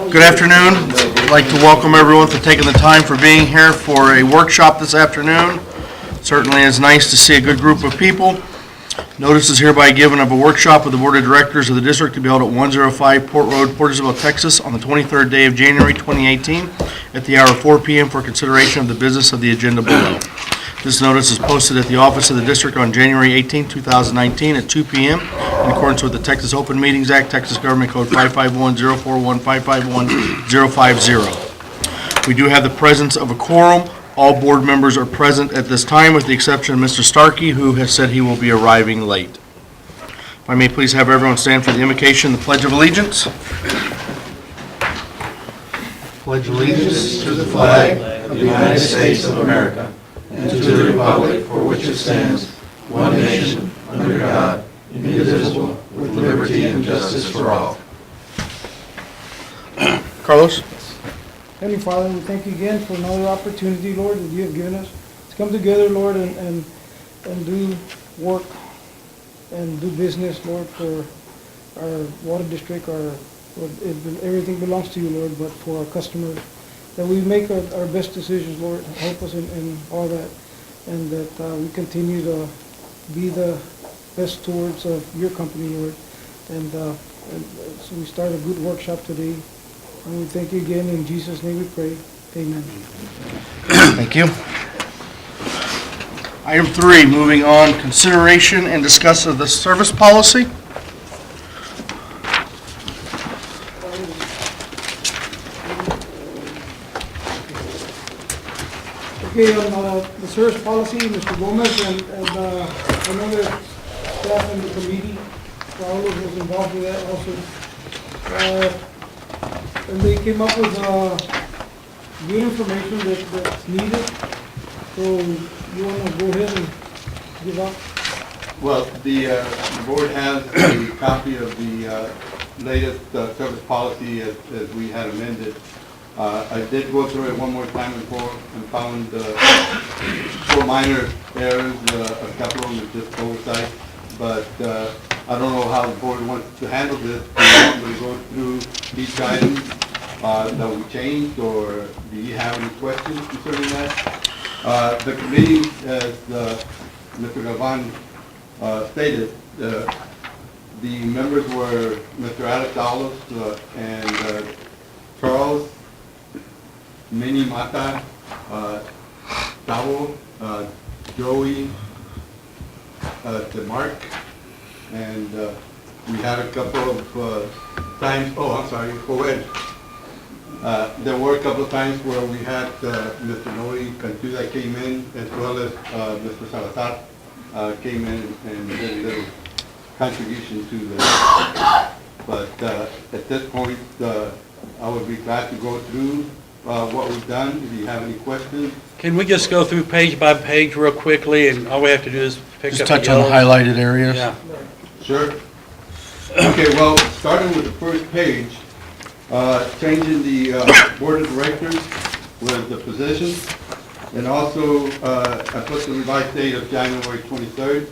Good afternoon. I'd like to welcome everyone for taking the time for being here for a workshop this afternoon. Certainly is nice to see a good group of people. Notice is hereby given of a workshop of the Board of Directors of the District to be held at 105 Port Road, Port Isabel, Texas on the 23rd day of January 2018 at the hour of 4 p.m. for consideration of the business of the agenda below. This notice is posted at the office of the district on January 18, 2019 at 2 p.m. in accordance with the Texas Open Meetings Act, Texas Government Code 551-041-551-050. We do have the presence of a quorum. All board members are present at this time with the exception of Mr. Starkey, who has said he will be arriving late. If I may please have everyone stand for the invocation, the Pledge of Allegiance. Pledge allegiance to the flag of the United States of America and to the republic for which it stands, one nation, under God, indivisible, with liberty and justice for all. Carlos? Heavenly Father, we thank you again for another opportunity, Lord, that you have given us to come together, Lord, and do work and do business, Lord, for our water district. Everything belongs to you, Lord, but for our customers, that we make our best decisions, Lord. Help us in all that, and that we continue to be the best stewards of your company, Lord. And so we start a good workshop today. And we thank you again. In Jesus' name we pray. Amen. Thank you. Item 3, moving on, consideration and discuss of the service policy. Okay, on the service policy, Mr. Gomez and another staff in the committee, Raul was involved with that also. And they came up with good information that's needed. So you want to go ahead and give up? Well, the board has a copy of the latest service policy as we had amended. I did go through it one more time before and found 4 minor errors, a couple of them are just oversight, but I don't know how the board wants to handle this. Do you want me to go through each item that we changed, or do you have any questions concerning that? The committee, as Mr. Gavan stated, the members were Mr. Alex Aulos and Charles Mini Mata, Tavo, Joey, DeMarc, and we had a couple of times, Joel. There were a couple of times where we had Mr. Noe Cantu that came in, as well as Mr. Salazar came in and did a little contribution to the. But at this point, I would be glad to go through what we've done. If you have any questions. Can we just go through page by page real quickly, and all we have to do is pick Just up touch the on the yellows? highlighted areas. Yeah. Sure. Okay, well, starting with the first page, changing the board of directors with the position, and also I put the revised date of January 23rd.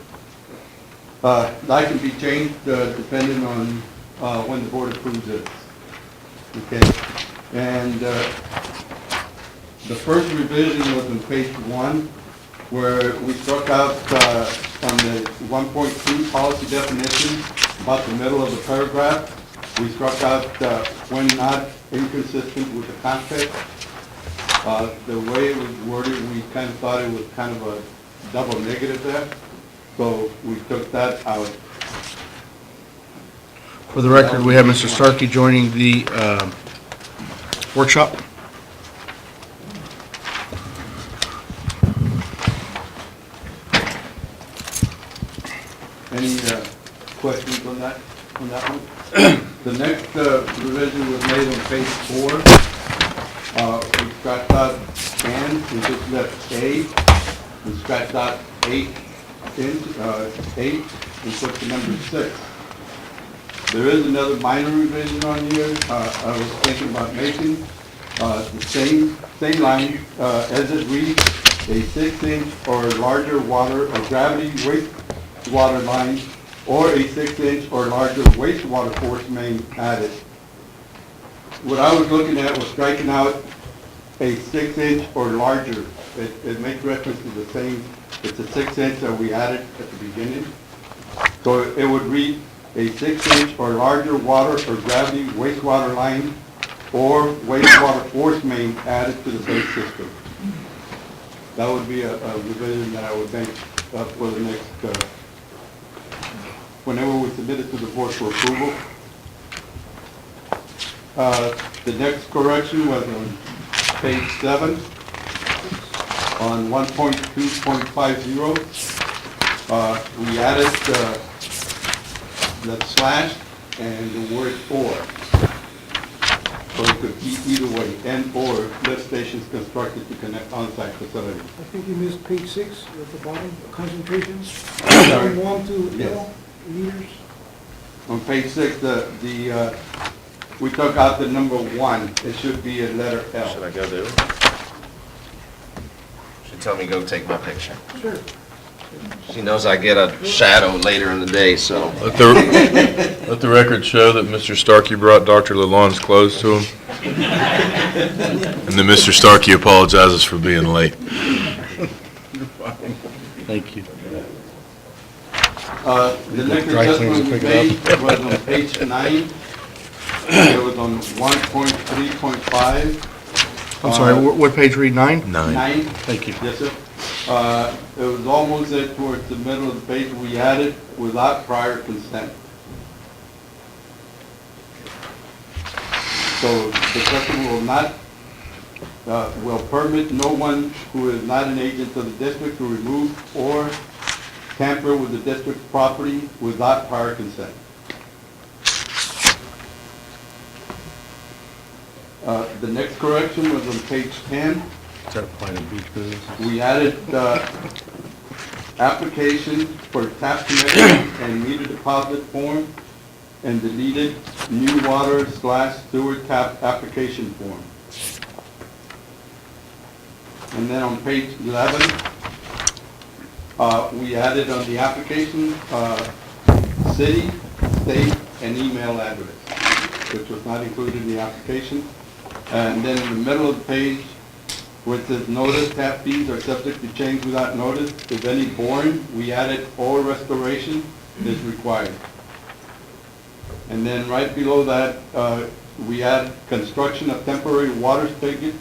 That can be changed depending on when the board approves it. Okay, and the first revision was on page 1, where we struck out on the 1.2 policy definition, about the middle of the paragraph. We struck out when not inconsistent with the context. The way it was worded, we kind of thought it was kind of a double negative there, so we took that out. For the record, we have Mr. Starkey joining the workshop. Any questions on that one? The next revision was made on page 4. We scratched out and, we just left A. We scratched out 8 and put the number 6. There is another minor revision on here. I was thinking about making the same line as it reads, a 6-inch or larger water or gravity wastewater line, or a 6-inch or larger wastewater force main added. what I was looking at was striking out a 6-inch or larger. It makes reference to the same, it's a 6-inch that we added at the beginning. So it would read a 6-inch or larger water or gravity wastewater line or wastewater force main added to the base system. That would be a revision that I would make for the next, whenever we submit it to the board for approval. The next correction was on page 7, on 1.2.50. We added the slash and the word or. So it could be either way, and or lift stations constructed to connect on-site facilities. I think you missed page 6 at the bottom, concentrations. Sorry. From 1 to Yes. L, liters. On page 6, we took out the number 1. It should be a letter L. Should I go do it? She told me go take my picture. Sure. She knows I get a shadow later in the day, so. Let the record show that Mr. Starkey brought Dr. Lalonde's clothes to him. And then Mr. Starkey apologizes for being late. Thank you. The next adjustment we made was on page 9. It was on 1.3.5. I'm sorry, what page read, 9? 9. Thank you. Yes, sir. It was almost there towards the middle of the page. We added without prior consent. So the customer will not, will permit no one who is not an agent of the district to remove or tamper with the district's property without prior consent. The next correction was on page 10. Does that apply to beach business? We added application for tap connection and meter deposit form and deleted new water/sewer tap application form. And then on page 11, we added on the application, city, state, and email address, which was not included in the application. And then in the middle of the page, where it says notice tap fees are subject to change without notice, if any boring, we added or restoration is required. And then right below that, we add construction of temporary water spigot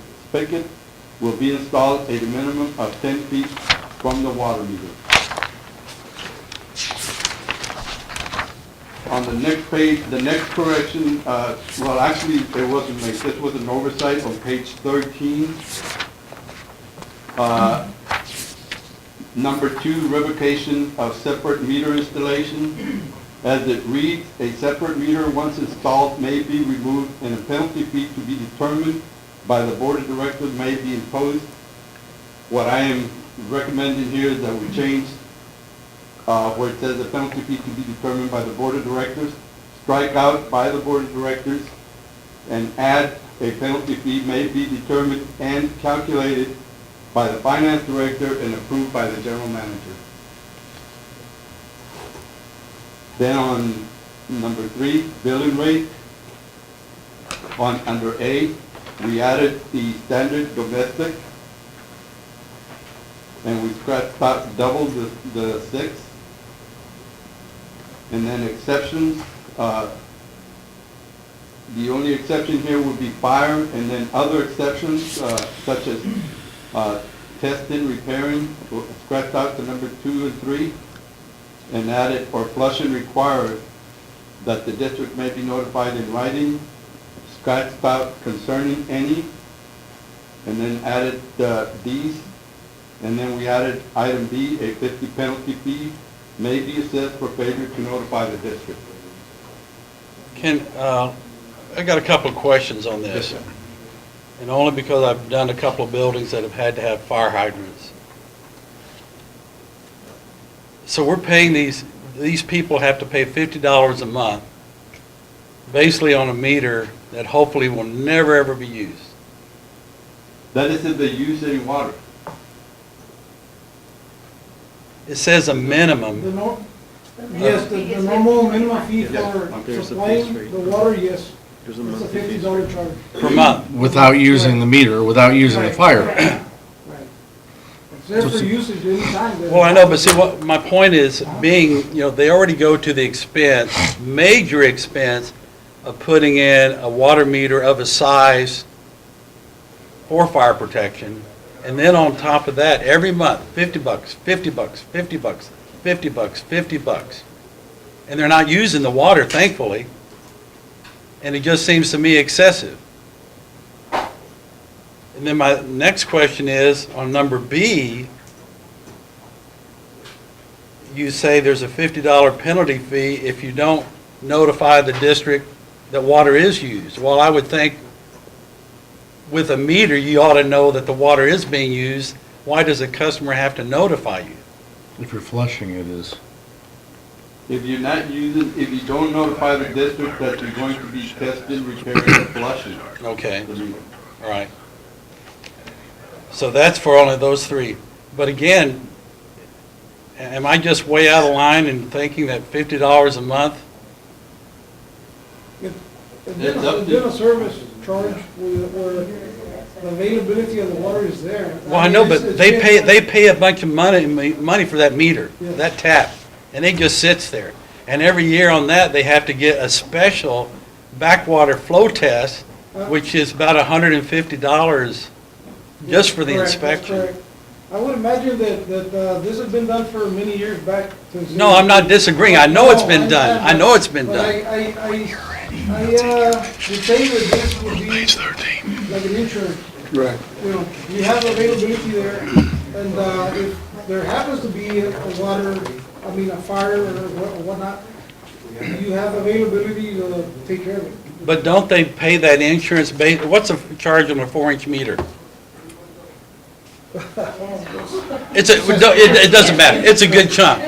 will be installed at a minimum of 10 feet from the water meter. On the next page, the next correction, well, actually, it wasn't made. This was an oversight on page 13. Number 2, revocation of separate meter installation. As it reads, a separate meter once installed may be removed and a penalty fee to be determined by the board of directors may be imposed. What I am recommending here is that we change where it says the penalty fee to be determined by the board of directors, strike out by the board of directors, and add a penalty fee may be determined and calculated by the finance director and approved by the general manager. Then on number 3, billing rate, under A, we added the standard domestic, and we scratched out double the 6. And then exceptions, the only exception here would be fire, and then other exceptions such as testing, repairing, scratched out the number 2 and 3, and added or flushing required that the district may be notified in writing, scratched out concerning any, and then added these, and then we added item B, a 50 penalty fee may be assessed for failure to notify the district. I got a couple of questions on this. Yes, sir. And only because I've done a couple of buildings that have had to have fire hydrants. So we're paying these people have to pay $50 a month, basically on a meter that hopefully will never ever be used. That is if they use any water. It says a minimum. Yes, the normal minimum fee for Yeah. supplying the water, yes. It's a $50 charge. per month. Without using the meter, without using the fire. Right. It's there for usage anytime. Well, I know, but see, what, my point is, being, they already go to the expense, major expense, of putting in a water meter of a size for fire protection, and then on top of that, every month, $50, $50, $50, $50, $50. And they're not using the water, thankfully, and it just seems to me excessive. And then my next question is, on number B, you say there's a $50 penalty fee if you don't notify the district that water is used. Well, I would think with a meter, you ought to know that the water is being used. Why does a customer have to notify you? If you're flushing, it is. If you're not using, if you don't notify the district that you're going to be testing, repairing, or flushing. Okay, all right. So that's for only those three. But again, am I just way out of line in thinking that $50 a month? It's been a service charge where the availability of the water is there. Well, I know, but they pay a bunch of money for that meter, Yeah. that tap, and it just sits there. And every year on that, they have to get a special backwater flow test, which is about $150 just for the Correct, that's inspection. correct. I would imagine that this has been done for many years back. No, I'm not disagreeing. I know it's been done. I know it's been But done. I would say that this would be like an insurance. Right. You have availability there, and if there happens to be a fire or whatnot, you have availability to take care of it. But don't they pay that insurance base, what's the charge on a 4-inch meter? It doesn't matter. It's a good chunk.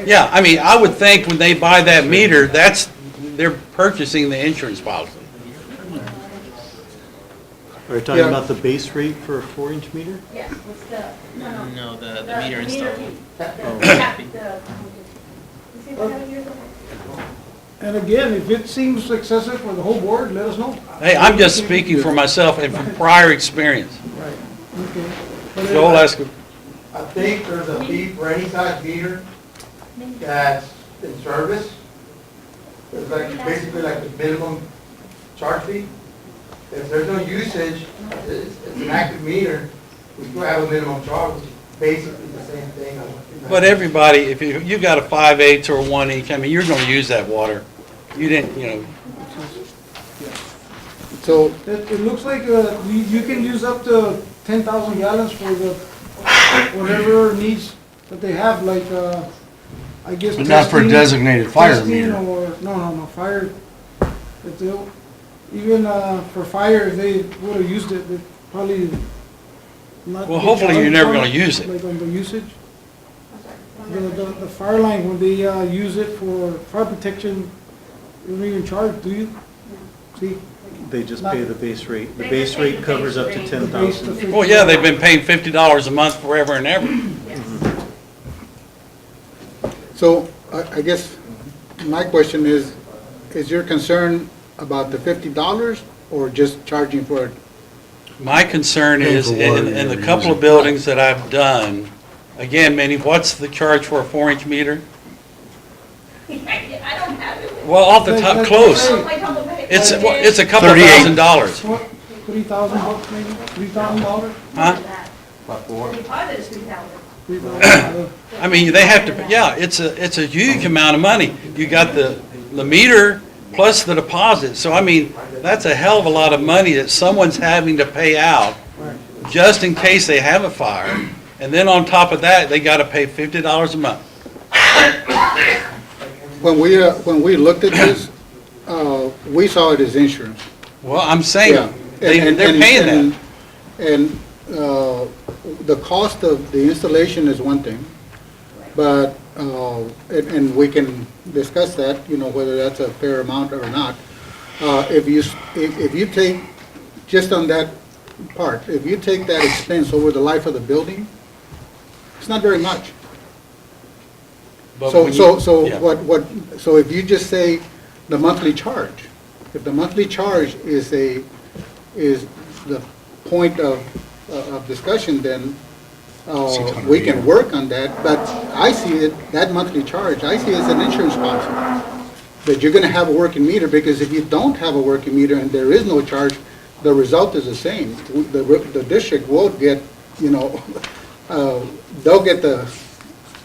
Yeah, I mean, I would think when they buy that meter, they're purchasing the insurance policy. Are you talking about the base rate for a 4-inch meter? Yeah, what's the, no, the meter installed. And again, if it seems excessive for the whole board, let us know. Hey, I'm just speaking for myself and from prior experience. Right, okay. But Joel, ask him. I think there's a fee for any size meter that's in service. It's like, basically like the minimum charge fee. If there's no usage, it's an active meter, we still have a minimum charge, which is basically the same thing. But everybody, if you got a 5/8 or a 1-inch, I mean, you're gonna use that water. You didn't, So it looks like you can use up to 10,000 gallons for the whatever needs that they have, like I guess. But not for a testing- designated fire testing meter. Or no fire. If they'll- Even for fire, if they would have used it, they probably not. Well, get hopefully you're charged never on gonna use it. Like on the usage. The fire line, when they use it for fire protection, you don't even charge, do you? See? They just pay the base rate. The base rate covers up to the base 10,000. to well, yeah, they've been paying $50 a month forever and ever. So I guess my question is your concern about the $50 or just charging for it? My concern is, in the couple of buildings that I've done, again, Manny, what's the charge for a 4-inch meter? I don't have it. Well, off the top, close. It's a couple of $1,000. What, $3,000 maybe, $3,000? Huh? The deposit is $3,000. $3,000. I mean, they have to, yeah, it's a huge amount of money. You got the meter plus the deposit. So, I mean, that's a hell of a lot of money that someone's having to pay out just in case they have a fire. And then on top of that, they got to pay $50 a month. When we looked at this, we saw it as insurance. Well, I'm saying, Yeah. they're paying that. And the cost of the installation is one thing, but, and we can discuss that, whether that's a fair amount or not. If you take, just on that part, if you take that expense over the life of the building, it's not very much. But So, when so, you- so yeah. so if you just say the monthly charge, if the monthly charge is the point of discussion, then we can work on that, but I see it, that monthly charge, I see it as an insurance policy. That you're gonna have a working meter, because if you don't have a working meter and there is no charge, the result is the same. The district will get, you know, they'll get the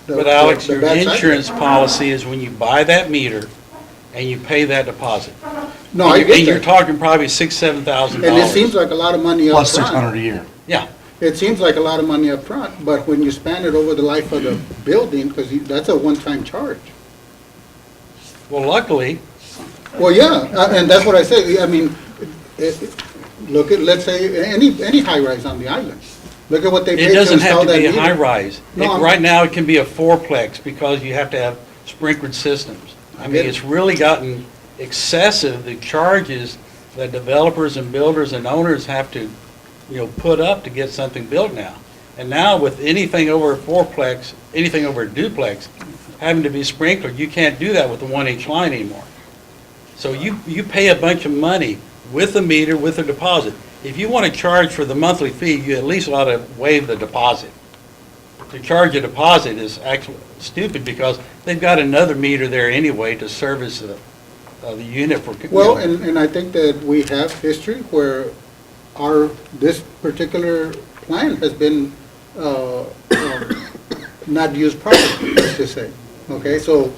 But Alex, the your bad side. insurance policy is when you buy that meter and you pay that deposit. No, I And get you're that. talking probably $6,000-7,000. And it seems like a lot of money up Plus front. 600 a year. Yeah, It seems like a lot of money up front, but when you span it over the life of the building, because that's a one-time charge. well, luckily, Well, yeah, and that's what I say, I mean, look at, let's say, any high-rise on the island. Look at what they it paid to doesn't have install to that be a meter. high-rise. No, I'm- Right now, it can be a fourplex because you have to have sprinkled systems. I mean, get it. it's really gotten excessive, the charges that developers and builders and owners have to, you know, put up to get something built now. And now with anything over a fourplex, anything over a duplex, having to be sprinkled, you can't do that with a 1-inch line anymore. So you pay a bunch of money with the meter, with the deposit. If you want to charge for the monthly fee, you at least ought to waive the deposit. To charge a deposit is actually stupid because they've got another meter there anyway to service the unit for. Well, and I think that we have history where this particular plan has been not used properly, let's just say. Okay, so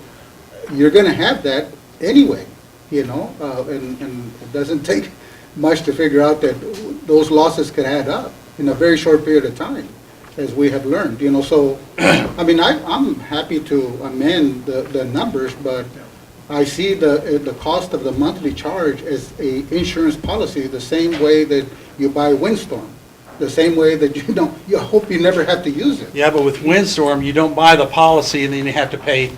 you're gonna have that anyway, you know, and it doesn't take much to figure out that those losses could add up in a very short period of time, as we have learned, you know, so, I mean, I'm happy to amend the numbers, but I see the cost of the monthly charge as a insurance policy, the same way that you buy windstorm, the same way that you hope you never have to use it. Yeah, but with windstorm, you don't buy the policy and then you have to pay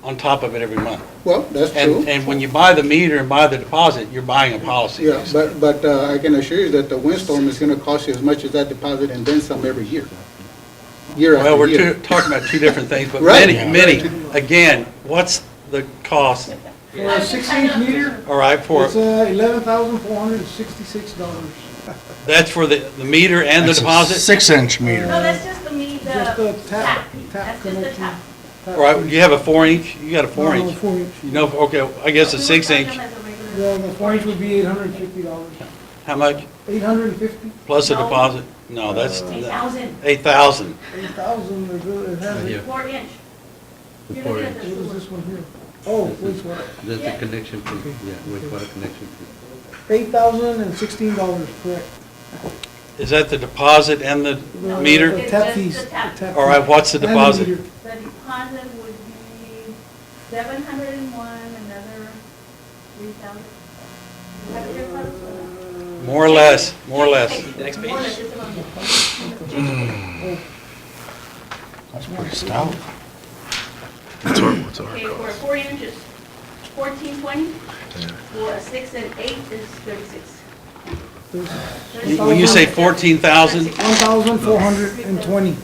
on top of it every month. Well, that's true. And when you buy the meter and buy the deposit, you're buying a policy. Yeah, but I can assure you that the windstorm is gonna cost you as much as that deposit and then some every year. Year Well, after we're year. talking about two different things, but Right. many, again, what's the cost, For a 6-inch meter, all right, for, it's $11,466. that's for the meter and the That's a deposit? 6-inch meter. No, that's just the Just the tap That's just the connection. tap. All right, you have a 4-inch, you got a No, 4-inch. 4-inch. You know, okay, I guess a 6-inch, The 4-inch would be $850. how much? 850, Plus a No. deposit? No, that's 8,000, 8,000. 8,000, it has it. 4-inch. You're looking at the What is sewer. this one here? Oh, wastewater. That's Yeah. the connection fee, yeah, wastewater connection fee. $8,016, correct. Is that the deposit and the The- meter? The It's tap just fees. the tap. tap All right, fee. what's the And the deposit? meter. The deposit would be 701, another 3,000. You have it there, Carlos? More or less, more or less. Next page. That's pretty stout. Okay, for 4 inches, 1420. For a 6 and 8 is 36. When you say 14,000, 1,420.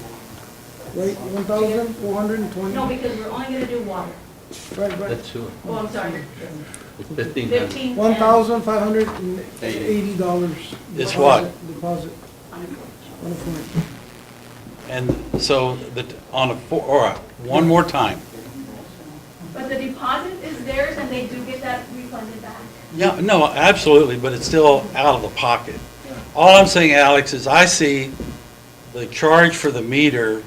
Right, 1,420? No, because we're only gonna do water. Right, right. That's sewer. Oh, I'm sorry. It's 1,500. 15. $1,580. Is what? Deposit On a 4 on a 4-inch. and so on a all right, one more time. But the deposit is theirs and they do get that refunded back. Yeah, no, absolutely, but it's still out of the pocket. All I'm saying, Alex, is I see the charge for the meter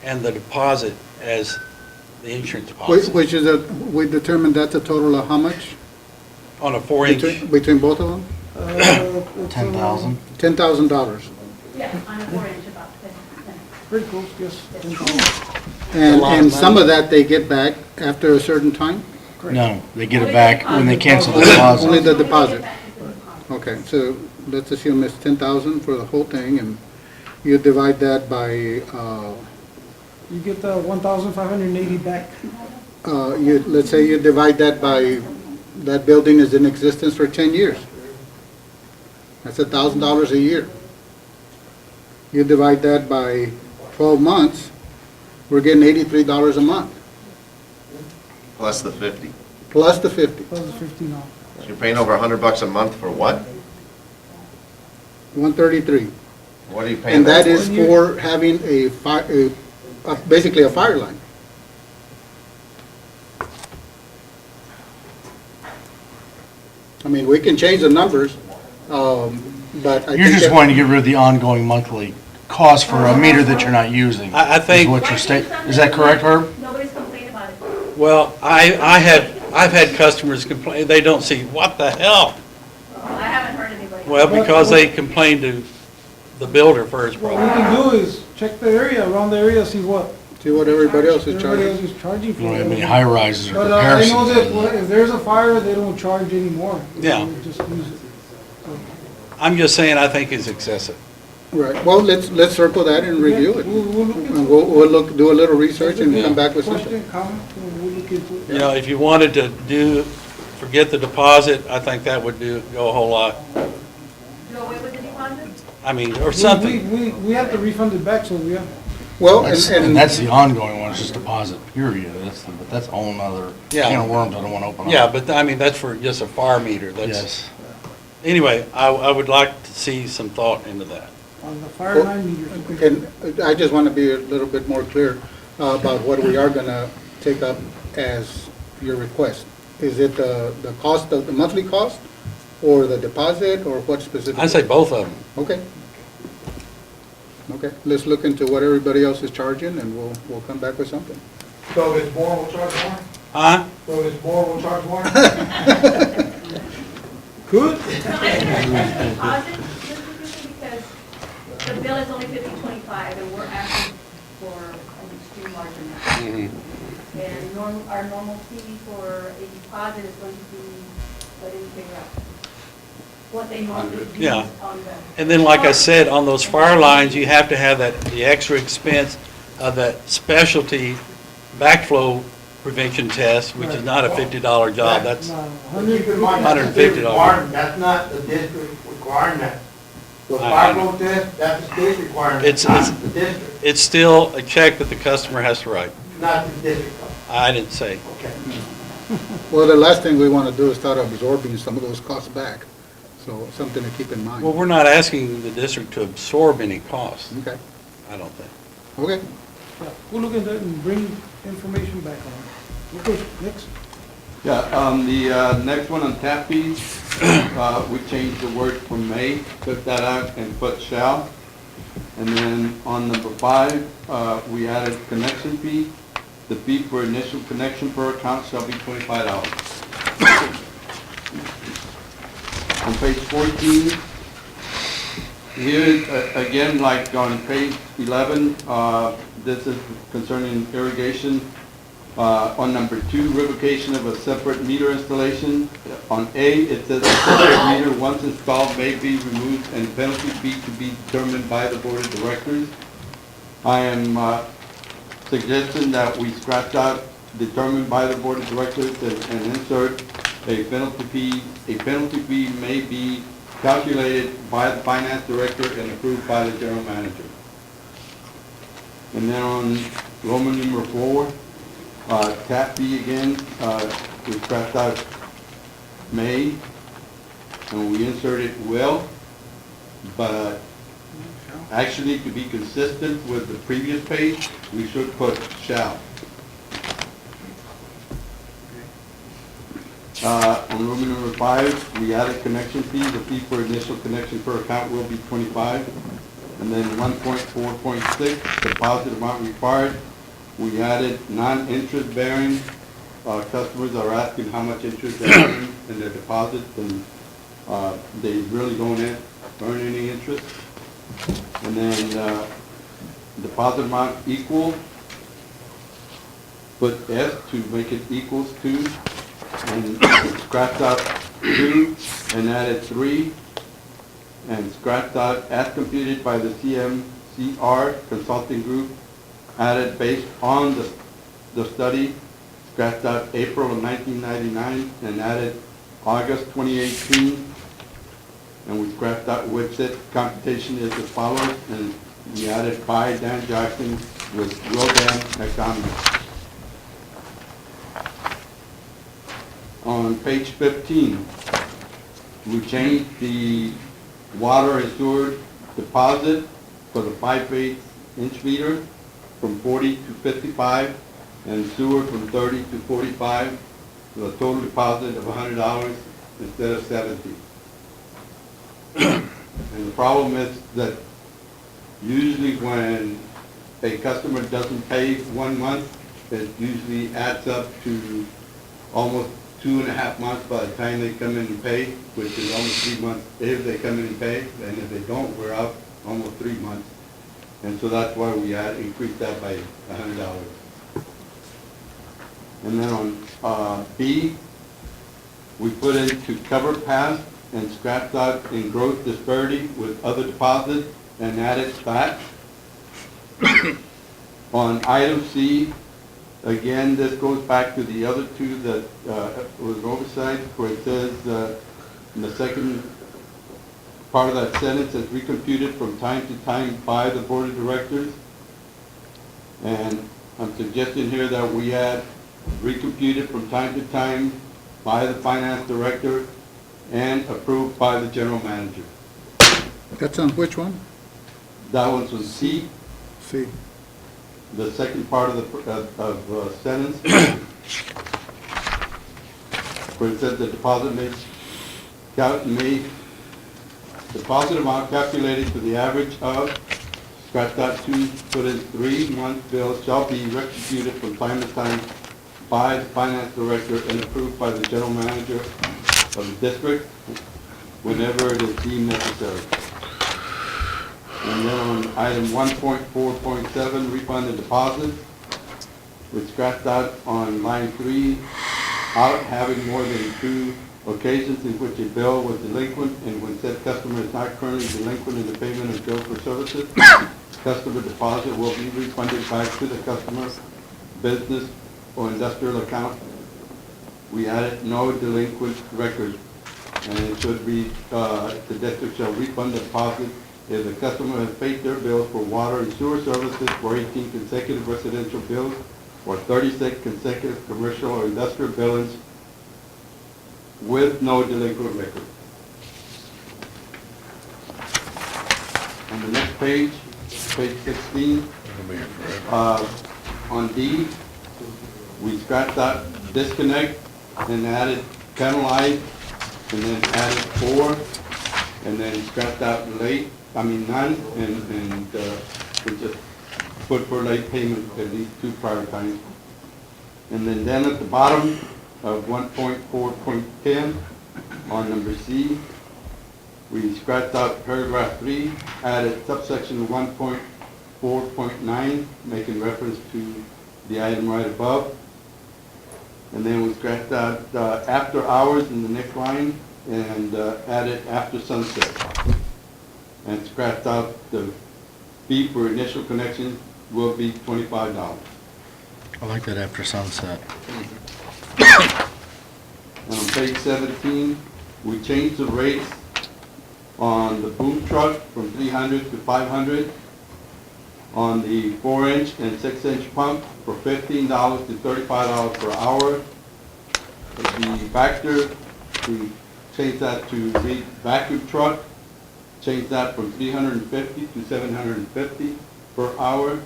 and the deposit as the insurance deposit Which is we determined that's a total of how much? on a 4-inch. Between both of them? It's, 10,000. $10,000. Yeah, on a 4-inch about 10. Pretty close, yes. And some of that they get back after a certain time? No, they get it back when they cancel the deposit. Only the Only deposit. back into the deposit. Okay, so let's assume it's 10,000 for the whole thing, and you divide that by, You get the 1,580 back. let's say you divide that by, that building is in existence for 10 years. That's $1,000 a year. You divide that by 12 months, we're getting $83 a month. Plus the 50. plus the 50, Plus the 15 off. So you're paying over $100 a month for what? 133. What are you paying? And that for? is for having basically a fire line. I mean, we can change the numbers, but I think. You're just that- wanting to get rid of the ongoing monthly cost for a meter that you're not using. I think- Is what you're is that correct, Herb? Nobody's complained about it. Well, I've had customers complain, they don't see, what the hell? I haven't heard anybody. Well, because they complained to the builder first, What we probably. can do is check the area, around the area, see what See what everybody else is everybody else charging. is charging for. You know, I it. mean, high rises are But I know that comparisons. if there's a fire, they don't charge anymore. Yeah. They just use it. I'm just saying, I think it's excessive. Right, well, let's circle that and review it. We'll look into And we'll do a little research and come back with something. Question, comment, we'll look into it. You know, if you wanted to forget the deposit, I think that would go a whole lot. Do away with the deposit? I mean, or something. We have to refund it back, so we have, Well, And that's the ongoing one, it's just deposit, period. That's a whole nother Yeah. can of worms I don't want to open up. Yeah, but I mean, that's for just a fire meter. That's, Yes. anyway, I would like to see some thought into that. on the fire line meters. and I just want to be a little bit more clear about what we are gonna take up as your request. Is it the cost of, the monthly cost, or the deposit, or what specifically? I say both of them. Okay. Okay, let's look into what everybody else is charging, and we'll come back with something. So if it's more, we'll charge more? Huh? So if it's more, we'll charge more? Good. No, I suggest a deposit, because the bill is only 5025, and we're asking for an extreme large amount. And our normal fee for a deposit is going to be, I didn't figure out, what they normally do Yeah. on the. And then, like I said, on those fire lines, you have to have the extra expense of that specialty backflow prevention test, which is not a $50 job. That's, Keep in mind, that's a $150. state requirement, that's not the district requiring that. The fire flow test, that's a state requirement, It's- not it's- the district, it's still a check that the customer has to write. not the district. I didn't say. Okay. Well, the last thing we want to do is start absorbing some of those costs back, so something to keep in mind. Well, we're not asking the district to absorb any costs, Okay, I don't think. okay. Yeah, we'll look into it and bring information back on it. Okay, next. Yeah, the next one on tap fees, we changed the word from may, took that out and put shall. And then on number 5, we added connection fee. The fee for initial connection per account shall be $25. On page 14, here, again, like on page 11, this is concerning irrigation. On number 2, revocation of a separate meter installation. On A, it says a separate meter once installed may be removed and penalty fee to be determined by the board of directors. I am suggesting that we scratch out determined by the board of directors and insert a penalty fee. A penalty fee may be calculated by the finance director and approved by the general manager. And then on Roman numeral 4, tap fee again, we scratched out may, and we inserted will, but actually to be consistent with the previous page, we should put shall. On Roman number 5, we added connection fee. The fee for initial connection per account will be $25. And then 1.4.6, deposit amount required. We added non-interest bearing. Customers are asking how much interest they're earning in their deposits, and they really don't earn any interest. And then deposit amount equal, put S to make it equals to, and scratched out 2 and added 3, and scratched out as computed by the CMCR consulting group, added based on the study, scratched out April of 1999 and added August 2018, and we scratched out WIPSIT. Computation is as follows, and we added by Dan Jackson with Will Dan economy. on page 15, we changed the water and sewer deposit for the 5/8 inch meter from 40 to 55, and sewer from 30 to 45, with a total deposit of $100 instead of 70. And the problem is that usually when a customer doesn't pay 1 month, it usually adds up to almost 2.5 months by the time they come in and pay, which is almost 3 months if they come in and pay, and if they don't, we're out almost 3 months. And so that's why we increased that by $100. And then on B, we put in to cover past and scrapped out in growth disparity with other deposits and added back. On item C, again, this goes back to the other two that was oversight, where it says in the second part of that sentence, is recomputed from time to time by the board of directors. And I'm suggesting here that we add recomputed from time to time by the finance director and approved by the general manager. That's on which one? That one's on C, See. the second part of the sentence, where it says the deposit deposit amount calculated to the average of, scratch that 2, put in 3-month bills shall be recomputed from time to time by the finance director and approved by the general manager of the district whenever it is deemed necessary. And then on item 1.4.7, refund and deposit, we scratched out on line 3, out having more than 2 occasions in which a bill was delinquent and when said customer is not currently delinquent in the payment of bills for services, customer deposit will be refunded back to the customer's business or industrial account. We added no delinquent record, and it should read, the district shall refund the deposit if the customer has paid their bills for water and sewer services for 18 consecutive residential bills or 36 consecutive commercial or industrial billings with no delinquent record. On the next page, page 16, on D, we scratched out disconnect and added penalized, and then added for, and then scratched out none, and we just put for late payment at least 2 prior times. And then at the bottom of 1.4.10, on number C, we scratched out paragraph 3, added subsection 1.4.9, making reference to the item right above. And then we scratched out after hours in the next line and added after sunset. And scratched out the fee for initial connection will be $25. I like that after sunset. And on page 17, we changed the rates on the boom truck from 300 to 500, on the 4-inch and 6-inch pump for $15 to $35 per hour. The Vector, we changed that to the vacuum truck, changed that from 350 to 750 per hour.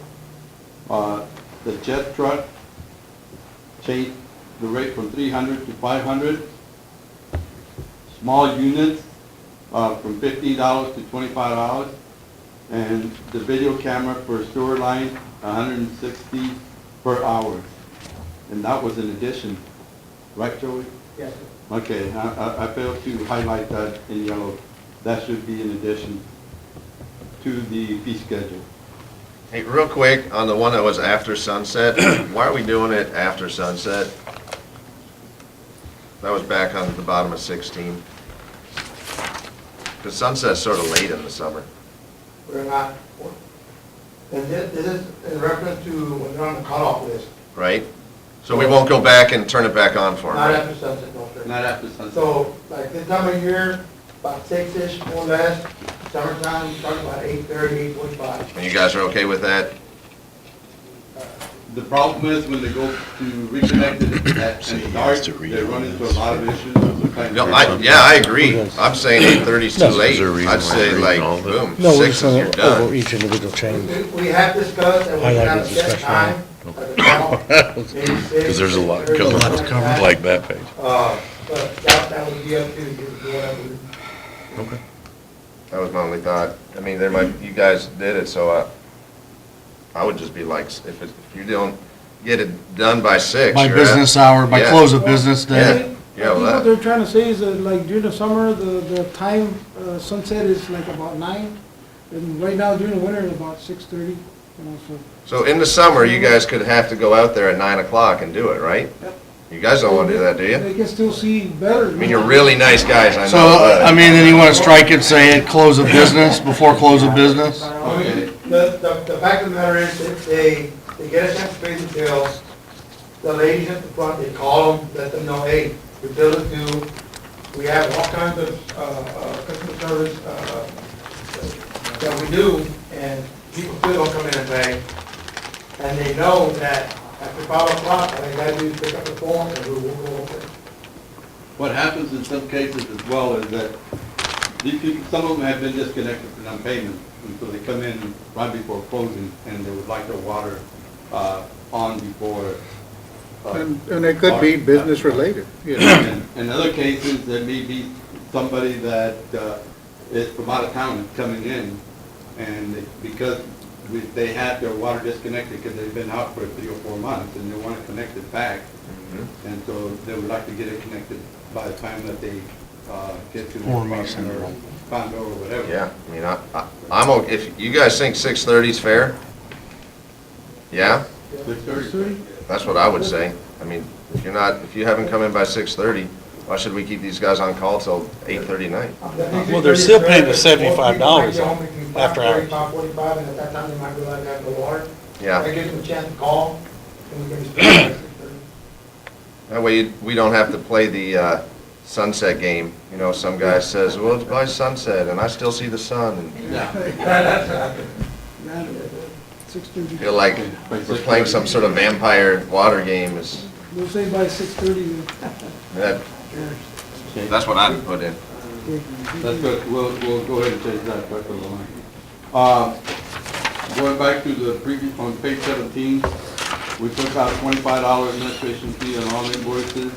The jet truck, changed the rate from 300 to 500. Small units, from $15 to $25. And the video camera for sewer line, $160 per hour. And that was an addition, right, Joey? Yes, sir. Okay, I failed to highlight that in yellow. That should be in addition to the fee schedule. Hey, real quick, on the one that was after sunset, why are we doing it after sunset? That was back on the bottom of 16. Because sunset's sort of late in the summer. We're not, and this is in reference to when they're on the cutoff list. Right? So we won't go back and turn it back on for them, Not right? after sunset, no, sir. Not after sunset. So, like this time of year, about 6-ish, more or less, summertime, we start about 8:30, 8:45. And you guys are okay with that? The problem is when they go to reconnect it at dark, they run into a lot of issues. No, I agree. I'm saying 8:30 is too late. I'd say like, boom, No, we're 6 just is you're going over done. each individual chain. We have discussed and we Highlighted have set discussion. time. Because there's a lot going on, like that page. But that would be up to you, whatever. That was my only thought. I mean, there might, you guys did it, so I would just be like, if you don't get it done by 6. By you're business hour, by Yeah. close of business day. Yeah. I think well, what that- they're trying to say is that like during the summer, the time sunset is like about 9. And right now during the winter, it's about 6:30, you know, so. So in the summer, you guys could have to go out there at 9 o'clock and do it, right? Yep. You guys don't want to do that, do you? They can still see better. I mean, you're really nice guys, I know. So, but- I mean, then you want to strike it, say at close of business, before close of business? Okay. The fact of the matter is, if they get a chance to pay the bill, the ladies at the front, they call them, let them know, hey, your bill is due. We have all kinds of customer service that we do, and people still don't come in and pay. And they know that after 5 o'clock, all they gotta do is pick up the phone and we will go over it. What happens in some cases as well is that these people, some of them have been disconnected for non-payment, and so they come in right before closing, and they would like their water on before. And it could be business related, you know. And in other cases, there may be somebody that is from out of town coming in, and because they had their water disconnected because they've been out for 3 or 4 months, and they want to connect it back, and so they would like to get it connected by the time that they get to their apartment or condo or whatever. Yeah, I mean, I'm okay, if you guys think 6:30 is fair? Yeah? 6:30. That's what I would say. I mean, if you haven't come in by 6:30, why should we keep these guys on call till 8:30 at night? Well, they're still paying the $75 after hours. 5:45, and at that time, they might realize they have no water. Yeah, That gives them a chance to call, and we can start at 6:30. that way we don't have to play the sunset game. You know, some guy says, well, it's by sunset, and I still see the sun, and That's right. 6:30. feel like we're playing some sort of vampire water game. They'll say by 6:30. That's what I'd put in. That's good, we'll go ahead and change that back to the line. Going back to the previous, on page 17, we took out $25 administration fee on all invoices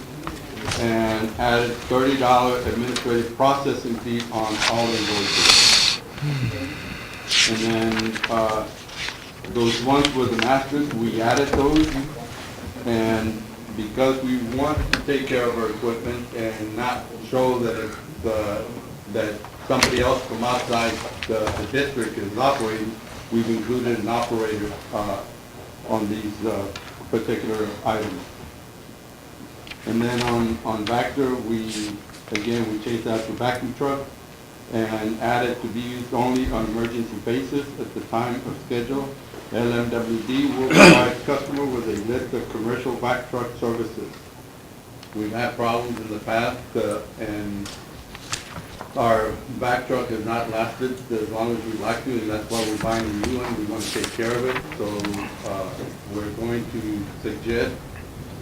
and added $30 administrative processing fee on all invoices. And then, those ones with the masters, we added those, and because we want to take care of our equipment and not show that it's, that somebody else from outside the district is operating, we've included an operator, on these, particular items. And then on Vector, we changed that to vacuum truck and added to be used only on emergency basis at the time of schedule. LMWD will provide customer with a list of commercial vac truck services. We've had problems in the past, and our vac truck has not lasted as long as we'd like to, and that's why we're buying a new one. We want to take care of it, so we're going to suggest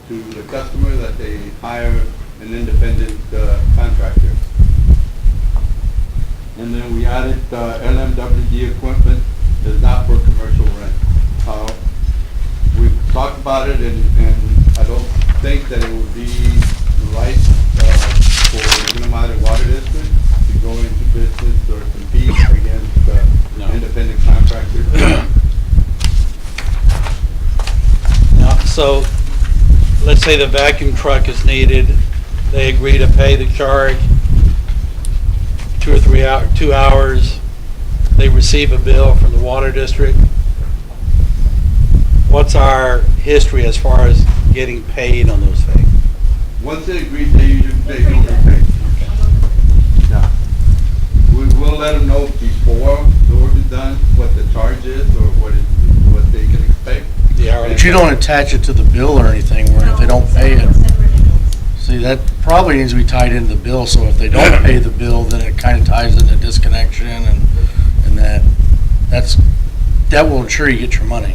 to the customer that they hire an independent contractor. And then we added LMWD equipment is not for commercial rent. We've talked about it, and I don't think that it would be right for the United Water District to go into business or compete against independent contractors. Now, so, let's say the vacuum truck is needed, they agree to pay the charge, 2 hours, they receive a bill from the water district. What's our history as far as getting paid on those things? Once they agree, they usually don't pay. No. We will let them know before the work is done what the charge is or what they can expect. But you don't attach it to the bill or anything, where if they don't pay it. See, that probably needs to be tied into the bill, so if they don't pay the bill, then it kind of ties into disconnection, and that will ensure you get your money.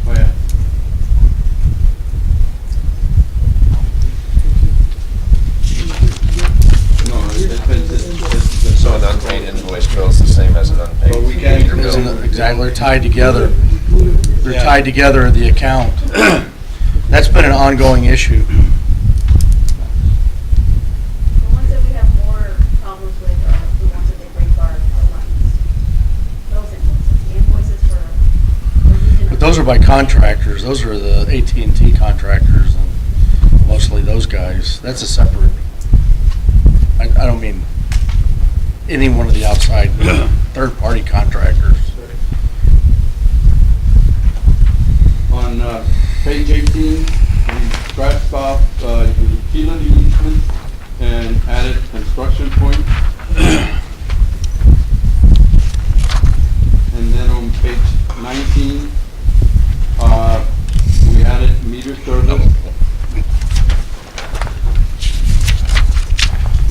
Oh, yeah. Exactly, they're tied together. Included. They're Yeah. tied together in the account. That's been an ongoing issue. The ones that we have more problems with are the ones that they break our lines. Those invoices, the invoices for using our. But those are by contractors, those are the AT&T contractors and mostly those guys. That's a separate, I don't mean any one of the outside third-party contractors. On page 18, we scratched off utility easement and added construction point. And then on page 19, we added meter service.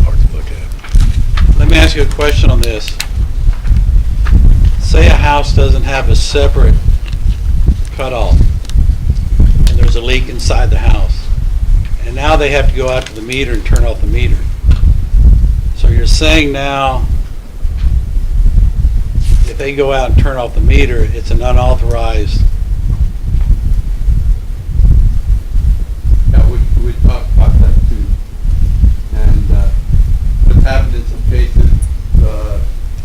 Hard to look at. Let me ask you a question on this. Say a house doesn't have a separate cutoff, and there's a leak inside the house, and now they have to go out to the meter and turn off the meter. So you're saying now, if they go out and turn off the meter, it's an unauthorized. Yeah, we talked about that too. And what's happened in some cases,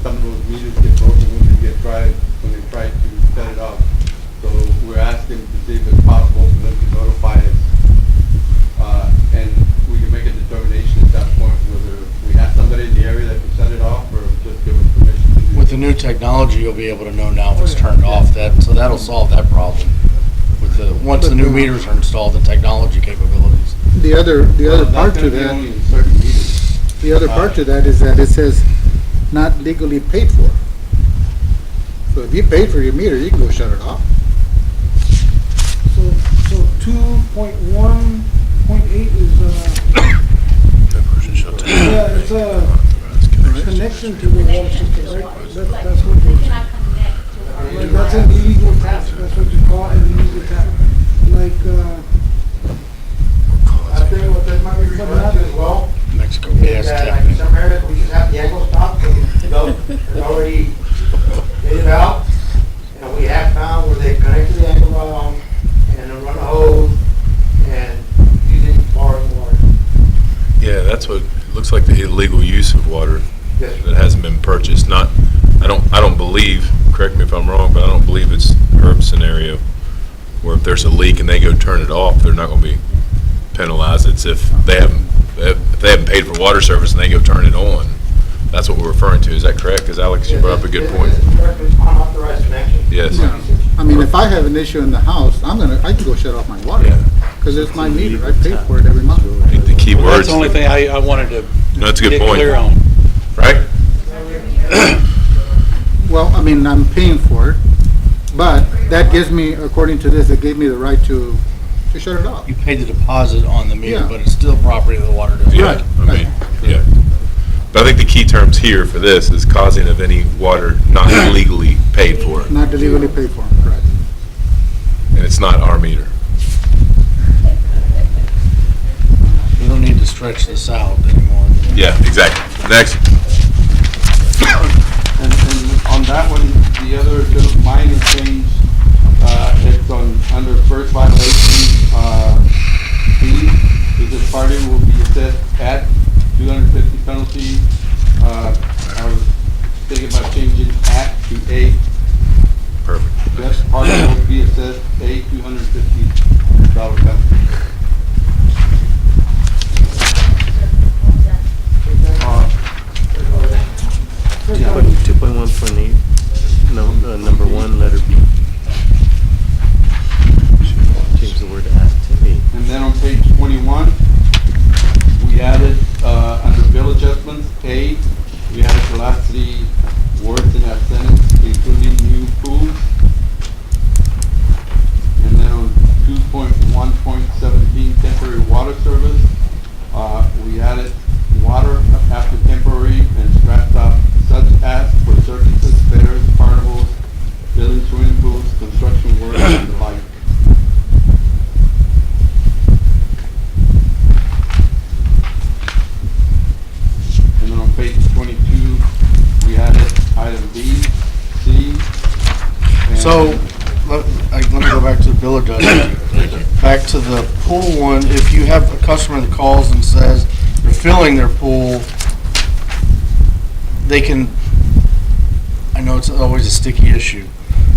some of those meters get broken when they try to set it off. So we're asking to see if it's possible for them to notify us. And we can make a determination at that point whether we have somebody in the area that can set it off or just give them permission to do it. With the new technology, you'll be able to know now if it's turned off, so that'll solve that problem. Once the new meters are installed, the technology capabilities. The other Well, part that's to gonna be that, only in certain meters. the other part to that is that it says not legally paid for. So if you paid for your meter, you can go shut it off. So 2.1.8 is, That version shut down. yeah, it's a connection to the water system, right? That's what They it is. cannot connect to our. Like, that's an illegal tap, that's what you call an illegal tap. Like, I think what this might be referring to as well, Mexico is gas that tap. like in some areas, we just have the angle stop, so they're already figured out. And we have found where they connect to the angle valve and then run a hose and using borrowing water. Yeah, that's what, it looks like the illegal use of water Yes, that hasn't been purchased. Not, I don't believe, correct me if I'm wrong, but I don't believe it's Herb's scenario where if there's a leak and they go turn it off, they're not gonna be penalized. It's if they haven't paid for water service and they go turn it on. That's what we're referring to. Is that correct? Because Alex, you brought up a good point. It's unauthorized connection. Yes. Yeah. I mean, if I have an issue in the house, I can go shut off my water. Yeah. Because it's my meter, I pay for it every month. I think the key Well, words. that's the only thing I wanted to No, that's a good get point. clear on. Right? Well, I mean, I'm paying for it, but that gives me, according to this, it gave me the right to shut it off. You pay the deposit on the meter, Yeah. but it's still property of the water district. Yeah, I mean, yeah. But I think the key terms here for this is causing of any water not legally paid for, Not legally paid for, correct. and it's not our meter. We don't need to stretch this out anymore. Yeah, exactly. Next. And on that one, the other little minor change, it's under first violation, fee, this party will be assessed at 250 penalty. I was thinking about changing at to a. Perfect. This party will be assessed a $250 penalty. 2.1.8, no, number 1, letter B. Change the word at to A. And then on page 21, we added, under bill adjustments, A, we added the last 3 words in that sentence, including So, let me go back to the bill adjustment. Back to the pool one, if you have a customer that calls and says they're filling their pool, they can, I know it's always a sticky issue,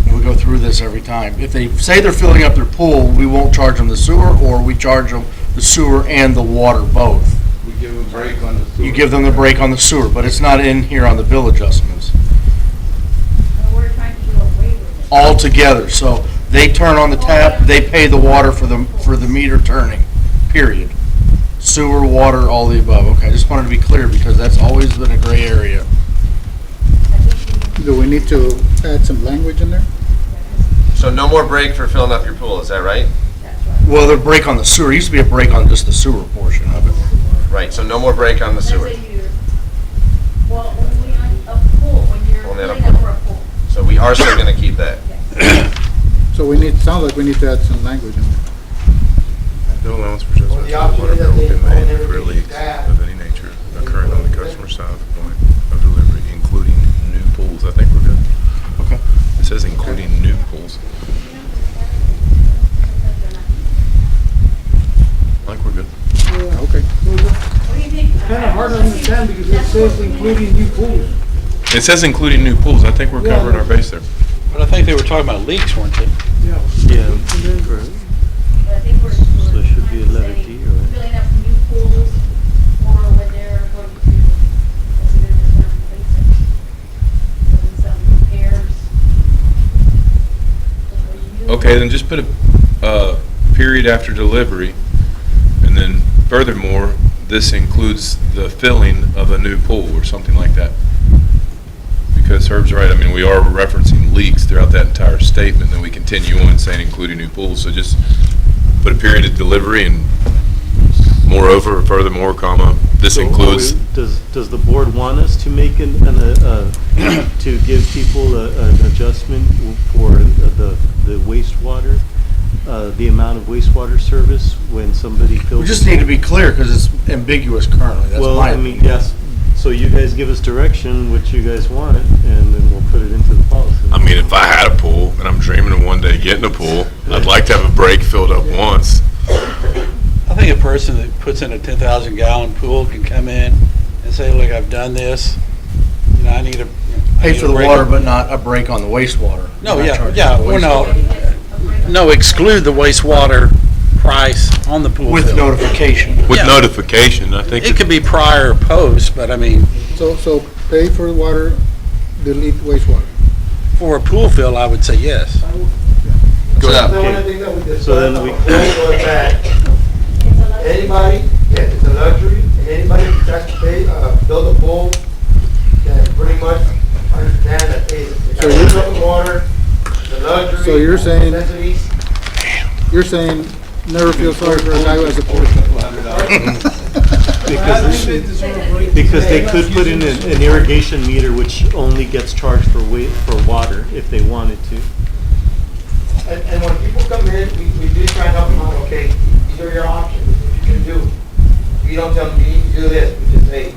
and we go through this every time. If they say they're filling up their pool, we won't charge them the sewer, or we charge them the sewer and the water both. We give them a break on the sewer. You give them the break on the sewer, but it's not in here on the bill adjustments. We're trying to do away with it. All together, so they turn on the tap, they pay the water for the meter turning, period. Sewer, water, all the above. Okay, I just wanted to be clear because that's always been a gray area. Do we need to add some language in there? So no more break for filling up your pool, is that right? That's right. Well, the break on the sewer, used to be a break on just the sewer portion of it. Right, so no more break on the sewer. Let's say well, only on a pool, when you're Only on a filling up pool. for a pool. So we are still gonna keep that. So we need, sounds like we need to add some language in there. No allowance for just Well, the option water is that bill will they be made never for get leaks that. of any nature occurring on the customer side of the point of delivery, including new pools. I think we're good. Okay. It says including new pools. I think we're good. Okay. What do you think? Kind of hard to understand because it says including new pools. It says including new pools. I think we're Yeah. covering our base there. But I think they were talking about leaks, weren't they? Yeah. Yeah, And then- correct. But I think we're. So it should be a letter saying G, right? Filling up new pools, or when they're going to, what's a good term, replace it. Doing some repairs. Okay, then just put a period after delivery, and then furthermore, this includes the filling of a new pool or something like that. Because Herb's right, I mean, we are referencing leaks throughout that entire statement, then we continue on saying including new pools, so just put a period of delivery and moreover, furthermore, comma, this So are includes, we- Does the board want us to make to give people an adjustment for the wastewater, the amount of wastewater service when somebody fills? We just need to be clear because it's ambiguous currently. That's Well, my I mean, opinion. yes, so you guys give us direction, what you guys want, and then we'll put it into the policy. I mean, if I had a pool and I'm dreaming of one day getting a pool, I'd like to have a break filled up once. I think a person that puts in a 10,000 gallon pool can come in and say, look, I've done this, you know, I need a. I Pay need for a the break." water, but not a break on the wastewater. No, We're not yeah, charging yeah, for the well, wastewater. no, exclude the wastewater price on the pool With bill. notification. With Yeah. notification, I think. It could be prior or post, but I mean, So pay for water, delete wastewater. for a pool fill, I would say yes. Go ahead. The only thing that we discussed So then on we- the phone was that It's a luxury. anybody, yes, it's a luxury, and anybody who tries to pay, build a pool, can pretty much understand that, hey, So it's you're- got water, the luxury. So you're saying- necessities. You're saying never feel sorry for a guy who has a pool. Because they could put in an irrigation meter which only gets charged for water if they wanted to. And when people come in, we do try and help them out, okay, these are your options, this is what you can do. You don't tell them, you need to do this, we just say.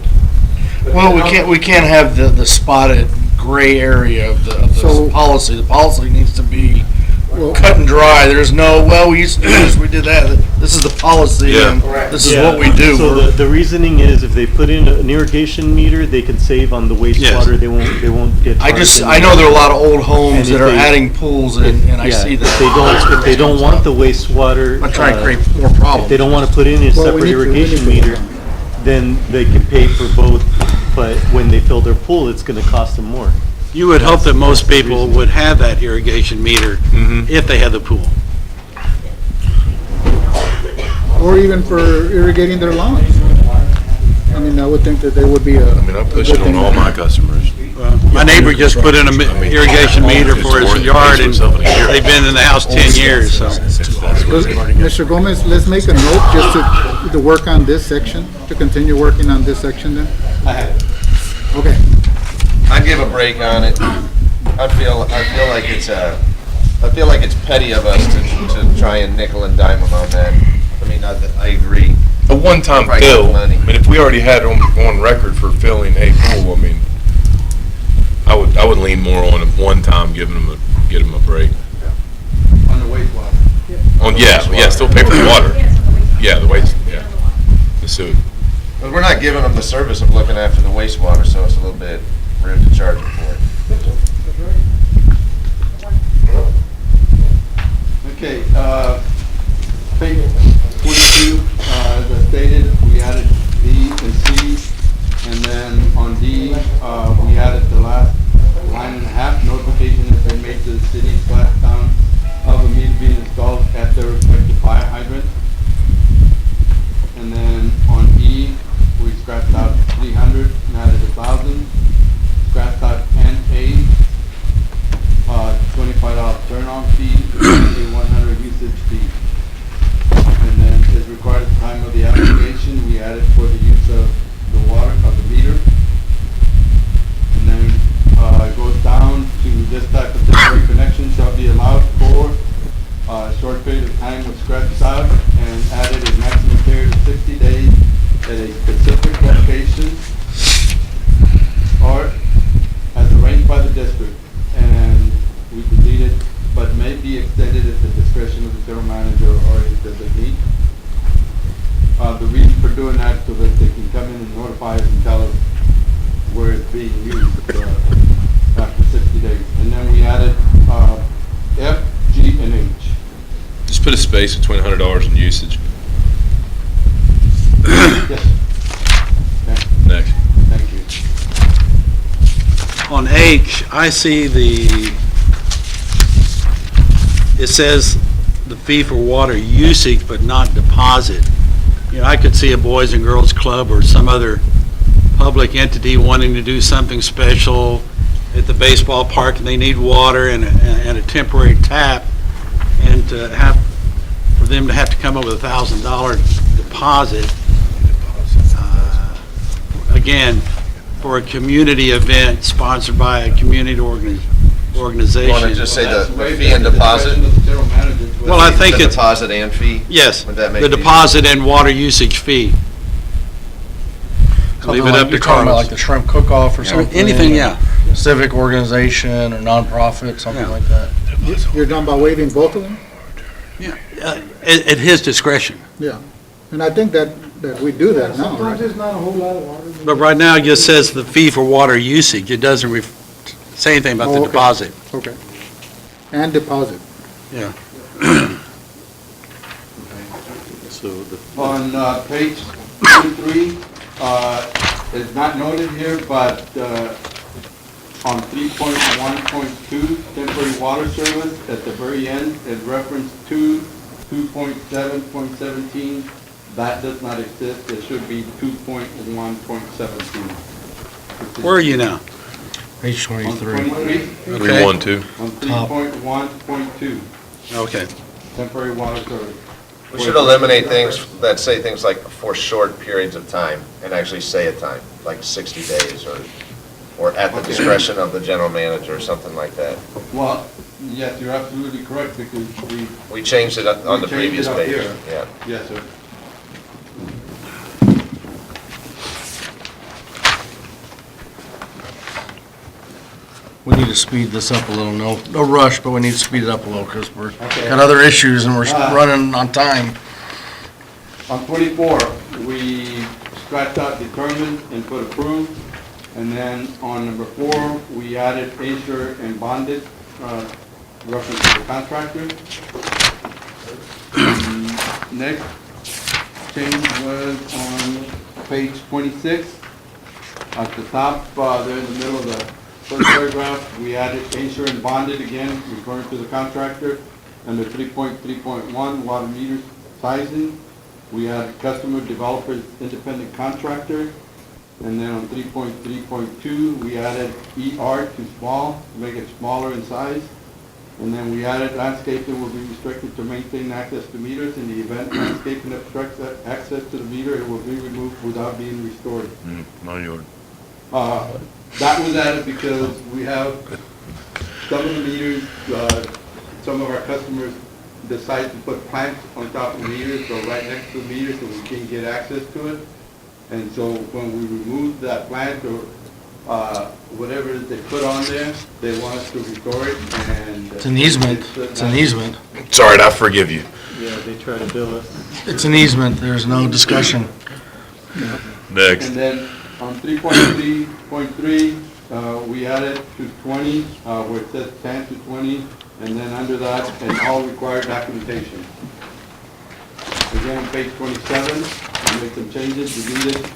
but Well, you know, we can't have the spotted gray area of the So- policy. The policy needs to be Well, cut and dry. There's no, well, we used to do this, we did that. This is the policy Yeah. and Correct. this is Yeah, what we do. So We're- the reasoning is if they put in an irrigation meter, they can save on the wastewater, they won't get charged. I know there are a lot of old homes And that if are they- adding pools and I Yeah, see if that. if they don't want the wastewater. I'm not trying to create more If problems. they don't want to put in a Well, we separate need to- we irrigation need to- meter, then they can pay for both, but when they fill their pool, it's gonna cost them more. You would hope that most That's the people reason. would have that irrigation meter Mhm. if they had the pool. Or even for irrigating their lawns. I mean, I would think that there would be a. I mean, I push it on all my customers. My neighbor just put in a irrigation meter for his yard and They've they've been in the house 10 years, so. Mr. Gomez, let's make a note just to work on this section, to continue working on this section then. Okay. I'd give a break on it. I feel like it's petty of us to try and nickel and dime them on that. I mean, I agree. A one-time Right, fill, money. I mean, if we already had on record for filling a pool, I mean, I would lean more on a one-time giving them get them a break. On the wastewater. Yeah, still pay for the water. Yes, on the wastewater. Yeah, the waste, On yeah, the water. the sewer. But we're not giving them the service of looking after the wastewater, so it's a little bit rude to charge them for it. Okay, page 22, as I stated, we added B and C, and then on D, we added the last line and a half, notification has been made to the city/town of a meter being installed at their respective fire hydrant. And then on E, we scratched out 300 and added 1,000. Scratched out NA, $25 turn-on fee, a 100 usage fee. And then as required at the time of the application, we added for the use of the water, of the meter. And then it goes down to this type of temporary connection shall be allowed for a short period of time was scratched out and added a maximum period of 60 days at a specific location or as arranged by the district. And we deleted, but may be extended at the discretion of the general manager or his designee. The reason for doing that so that they can come in and notify us and tell us where it's being used after 60 days. And then we added F, G, and H. Just put a space between $100 and usage. Yes. Okay, Next. thank you. On H, I see it says the fee for water usage but not deposit. You know, I could see a Boys and Girls Club or some other public entity wanting to do something special at the baseball park and they need water and a temporary tap, and for them to have to come up with $1,000 deposit. Again, for a community event sponsored by a community organization. You want to just say the fee and deposit? Well, I think The it's, deposit and fee? yes, Would that make the it easier? deposit and water usage fee. Leave it up to You're talking about like Carlos. the shrimp cook-off or something? Anything, yeah. Civic organization or nonprofit, something Yeah. like that. You're done by waiving both of them? Yeah, at his discretion. Yeah. And I think that we do that now, Sometimes right? it's not a whole lot of water. But right now, it just says the fee for water usage. It doesn't say anything about the Oh, okay. deposit. Okay. And deposit. Yeah. So the On page 23, it's not noted here, but on 3.1.2, temporary water service, at the very end, it referenced 2.7.17. That does not exist. It should be 2.1.17. Where are you now? Page On 23. 23, 312. on 3.1.2, Okay. temporary water service. We should eliminate things that say things like for short periods of time and actually say a time, like 60 days or at the discretion of the general manager or something like that. Well, yes, you're absolutely correct, because We changed it on the We changed previous it up page. here. Yeah. yes, sir. We need to speed this up a little. No rush, but we need to speed it up a little because we're Okay. got other issues and we're running on time. On 24, we scratched out determined and put approved. And then on number 4, we added insured and bonded, reference to the contractor. Next change was on page 26. At the top, there in the middle of the first paragraph, we added insured and bonded again, referring to the contractor. Under 3.3.1, water meters sizing, we added customer developer independent contractor. And then on 3.3.2, we added ER to small, to make it smaller in size. And then we added landscaping will be restricted to maintain access to meters. In the event landscaping obstructs access to the meter, it will be removed without being restored. Not yours. That was added because we have some of the meters, some of our customers decide to put plants on top of the meters, so right next to the meter, so we can't get access to it. And so when we remove that plant or whatever they put on there, they want us to restore it, and... It's an easement. It's an easement. It's all right, I forgive you. Yeah, they try to bill us. It's an easement. There's no discussion. Next. And then on 3.3.3, we added to 20, where it says 10 to 20, and then under that, and all required documentation. Again, on page 27, we made some changes, deleted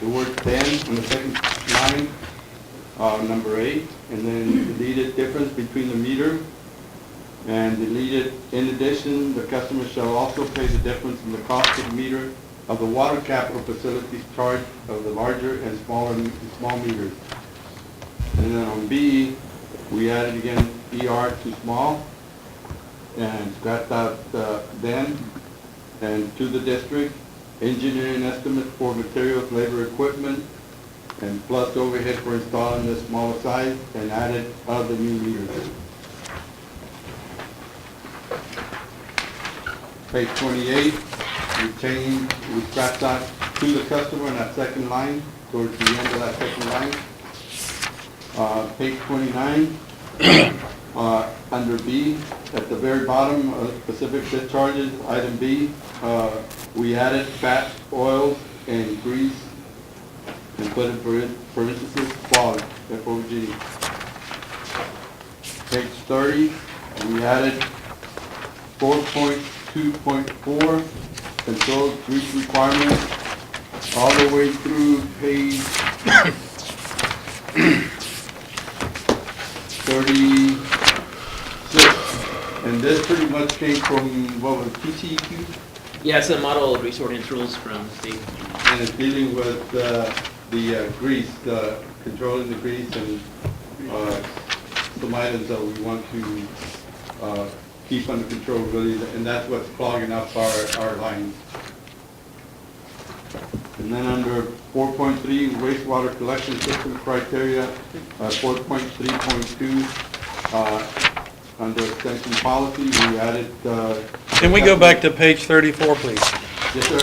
the word 10 on the second line, number 8, and then deleted difference between the meter, and deleted, in addition, the customer shall also pay the difference in the cost of the meter of the water capital facilities charge of the larger and small meters. And then on B, we added again ER to small, and scrapped out then, and to the district, engineering estimate for materials, labor, equipment, and plus overhead for installing the smaller size, and added other new meters. Page 28, we scratched out to the customer in that second line, towards the end of that second line. Page 29, under B, at the very bottom, specific discharges, item B, we added fat, oils, and grease, and put in parentheses, FOG, F-O-G. Page 30, we added 4.2.4, controlled grease requirements, all the way through page 36. And this pretty much came from, what was it, TCEQ? Yeah, it's a model of grease ordinance rules from the state. And it's dealing with the grease, controlling the grease, and some items that we want to keep under control, really, and that's what's clogging up our lines. And then under 4.3, wastewater collection system criteria, 4.3.2, under extension policy, we added... Can we go back to page 34, please? Yes, sir.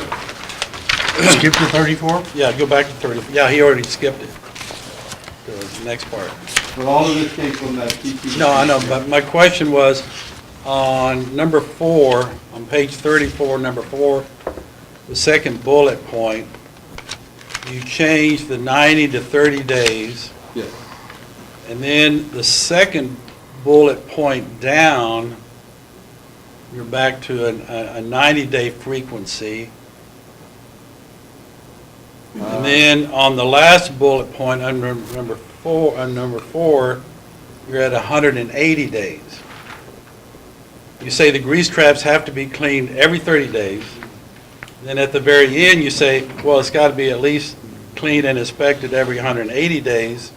Skip to 34? Yeah, go back to 30. Yeah, he already skipped it. The next part. But all of this came from that TP. No, I know, but my question was, on number 4, on page 34, number 4, the second bullet point, you changed the 90 to 30 days, Yes. and then the second bullet point down, you're back to a 90-day frequency. And then on the last bullet point, under number 4, you're at 180 days. You say the grease traps have to be cleaned every 30 days. Then at the very end, you say, well, it's got to be at least cleaned and inspected every 180 days.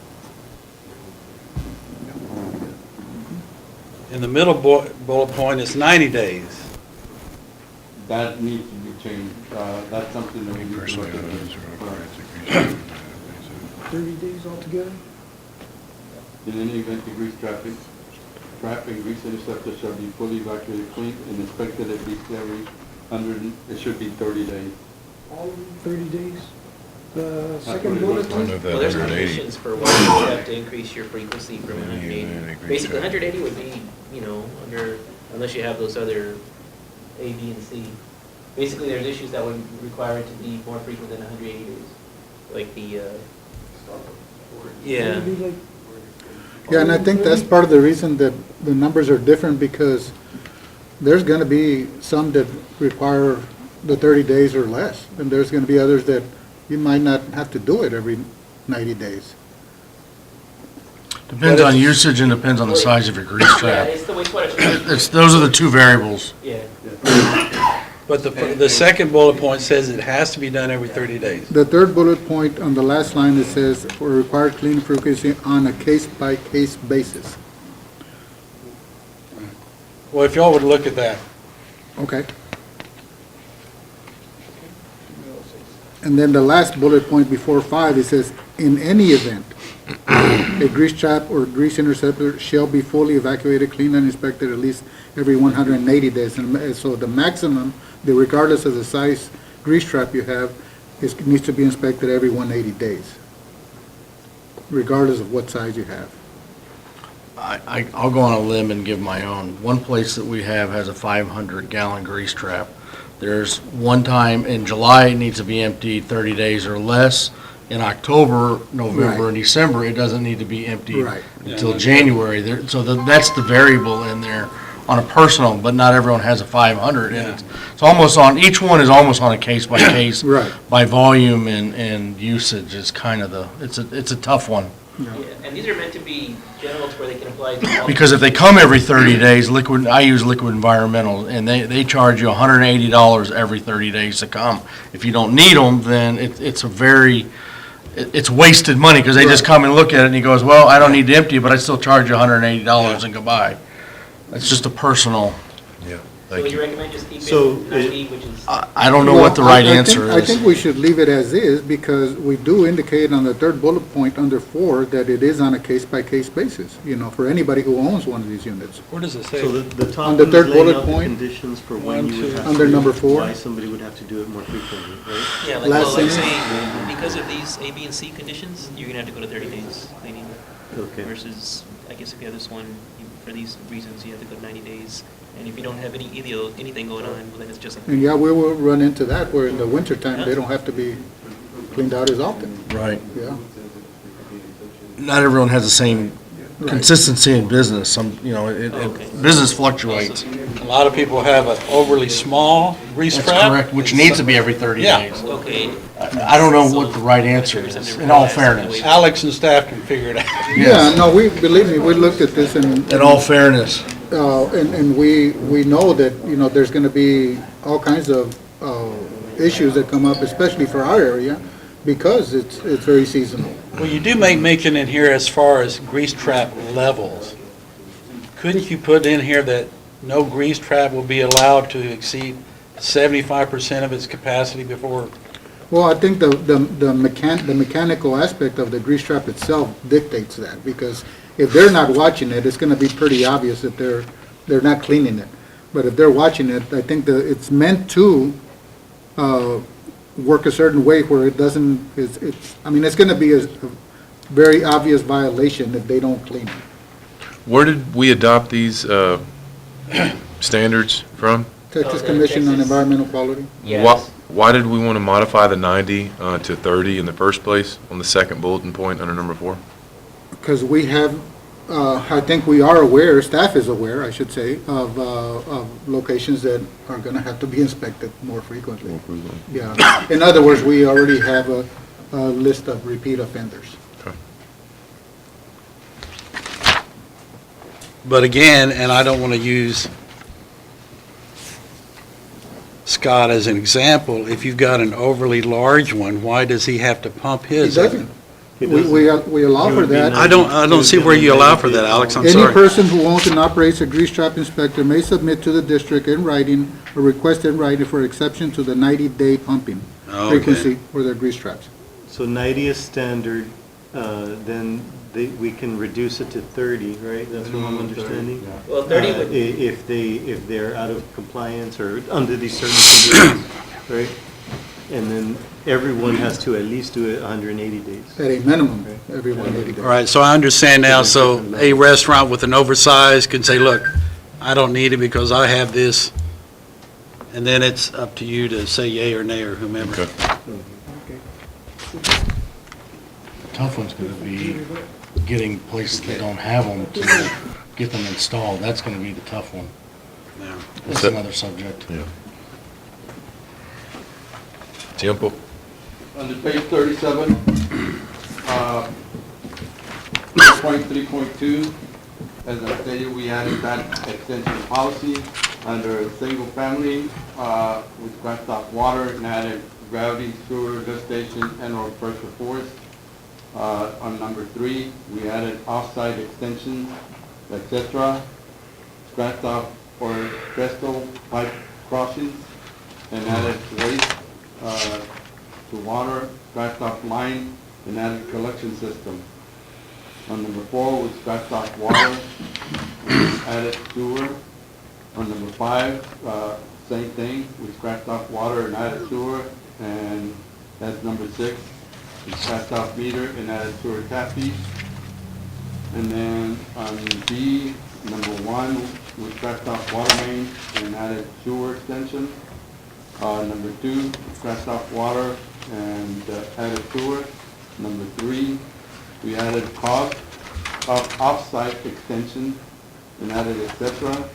In the middle bullet point, it's 90 days. That needs to be changed. That's something that we need to look at. 30 days altogether? In any event, the grease trap and grease interceptor shall be fully evacuated, cleaned, and inspected at least every it should be 30 days. All of them, 30 days? The what second it bullet was. point? Well, there's conditions for what you have to increase your frequency from 180. Basically, 180 would be, under, unless you have those other A, B, and C. Basically, there's issues that would require it to be more frequent than 180 days. Like the, yeah. It'd be like- Yeah, and I think that's part of the reason that the numbers are different, because there's gonna be some that require the 30 days or less, and there's gonna be others that you might not have to do it every 90 days. Depends on usage and depends on the size of your grease Yeah, trap. it's the wastewater treatment. Those are the two variables. Yeah. But the second bullet point says it has to be done every 30 days. The third bullet point on the last line, it says, for required cleaning frequency on a case-by-case basis. Well, if y'all would look at that. Okay. And then the last bullet point before 5, it says, in any event, a grease trap or grease interceptor shall be fully evacuated, cleaned, and inspected at least every 180 days. And so the maximum, regardless of the size grease trap you have, needs to be inspected every 180 days. regardless of what size you have. I'll go on a limb and give my own. One place that we have has a 500-gallon grease trap. There's one time in July, it needs to be emptied 30 days or less. In October, November, Right. and December, it doesn't need to be emptied Right. until January. So that's the variable in there on a personal, but not everyone has a 500. And it's almost on, each one is almost on a case-by-case. Right. By volume and usage is kind of it's a tough one. Yeah, and these are meant to be general to where they can apply to all. Because if they come every 30 days, I use Liquid Environmental, and they charge you $180 every 30 days to come. If you don't need them, then it's wasted money, because they just come and look at it, and he goes, well, I don't need to empty it, but I still charge you $180 and goodbye. It's just a personal, So would you recommend just keeping So, 90, which is? I don't know what the right answer I is. think we should leave it as is, because we do indicate on the third bullet point under 4 that it is on a case-by-case basis, for anybody who owns one of these units. Where does it say? So the top On one the is third laying bullet out the point, conditions for when you would have to. under number 4. Why somebody would have to do it more frequently, right? Yeah, Last like sentence. say, because of these A, B, and C conditions, you're gonna have to go to 30 days cleaning. Okay. Versus, I guess if you have this one, for these reasons, you have to go to 90 days. And if you don't have anything going on, well, then it's just a. And yeah, we will run into that, where in the wintertime, they don't have to be cleaned out as often. Right. Yeah. Not everyone has the same Right. consistency in business. Business fluctuates. A lot of people have an overly small grease That's trap. correct, which needs to be every 30 Yeah. days. Okay. I don't know what the right answer is, in all fairness. Alex and staff can figure it out. Yeah, no, believe me, we looked at this, and In all fairness. and we know that, there's going to be all kinds of issues that come up, especially for our area, because it's very seasonal. Well, you do make mention in here as far as grease trap levels. Couldn't you put in here that no grease trap will be allowed to exceed 75% of its capacity before? Well, I think the mechanical aspect of the grease trap itself dictates that, because if they're not watching it, it's going to be pretty obvious that they're not cleaning it. But if they're watching it, I think that it's meant to work a certain way where it doesn't, it's going to be a very obvious violation if they don't clean it. Where did we adopt these standards from? Texas the Commission on Texas- Environmental Quality. Yes. Why did we want to modify the 90 to 30 in the first place on the second bulletin point under number 4? Because we have, I think we are aware, staff is aware, I should say, of locations that are going to have to be inspected more frequently. Yeah. In other words, we already have a list of repeat offenders. But again, and I don't want to use Scott as an example, if you've got an overly large one, why does he have to pump He his? doesn't. We allow for that. I don't see where you allow for that, Alex, I'm Any sorry. person who owns and operates a grease trap inspector may submit to the district in writing a request in writing for exception to the 90-day pumping Okay. frequency for their grease traps. So 90 is standard, then we can reduce it to 30, right? That's what I'm understanding? Well, 30 would. If they're out of compliance or under these certain conditions, right? And then everyone has to at least do it 180 days. At a minimum, every 180 days. All right, so I understand now, so a restaurant with an oversized can say, look, I don't need it because I have this, and then it's up to you to say yay or nay or whomever. Okay. Tough one's going to be getting places that don't have them to get them installed. That's going to be the tough one. Yeah. That's another subject. Yeah. Tiempo. On page 37, point 3.2, as I stated, we added that extension policy under single family, we scratched off water and added gravity, sewer, lift station, and/or pressure force. On number 3, we added off-site extensions, etc. Scratched off or trestle pipe crossings and added waste to water, scratched off line, and added collection system. On number 4, we scratched off water, and added sewer. On number 5, same thing, we scratched off water and added sewer, and that's number 6. we scratched off meter and added sewer tap fees. And then on B, number 1, we scratched off water main and added sewer extension. Number 2, we scratched off water and added sewer. Number 3, we added cost of off-site extension and added et cetera.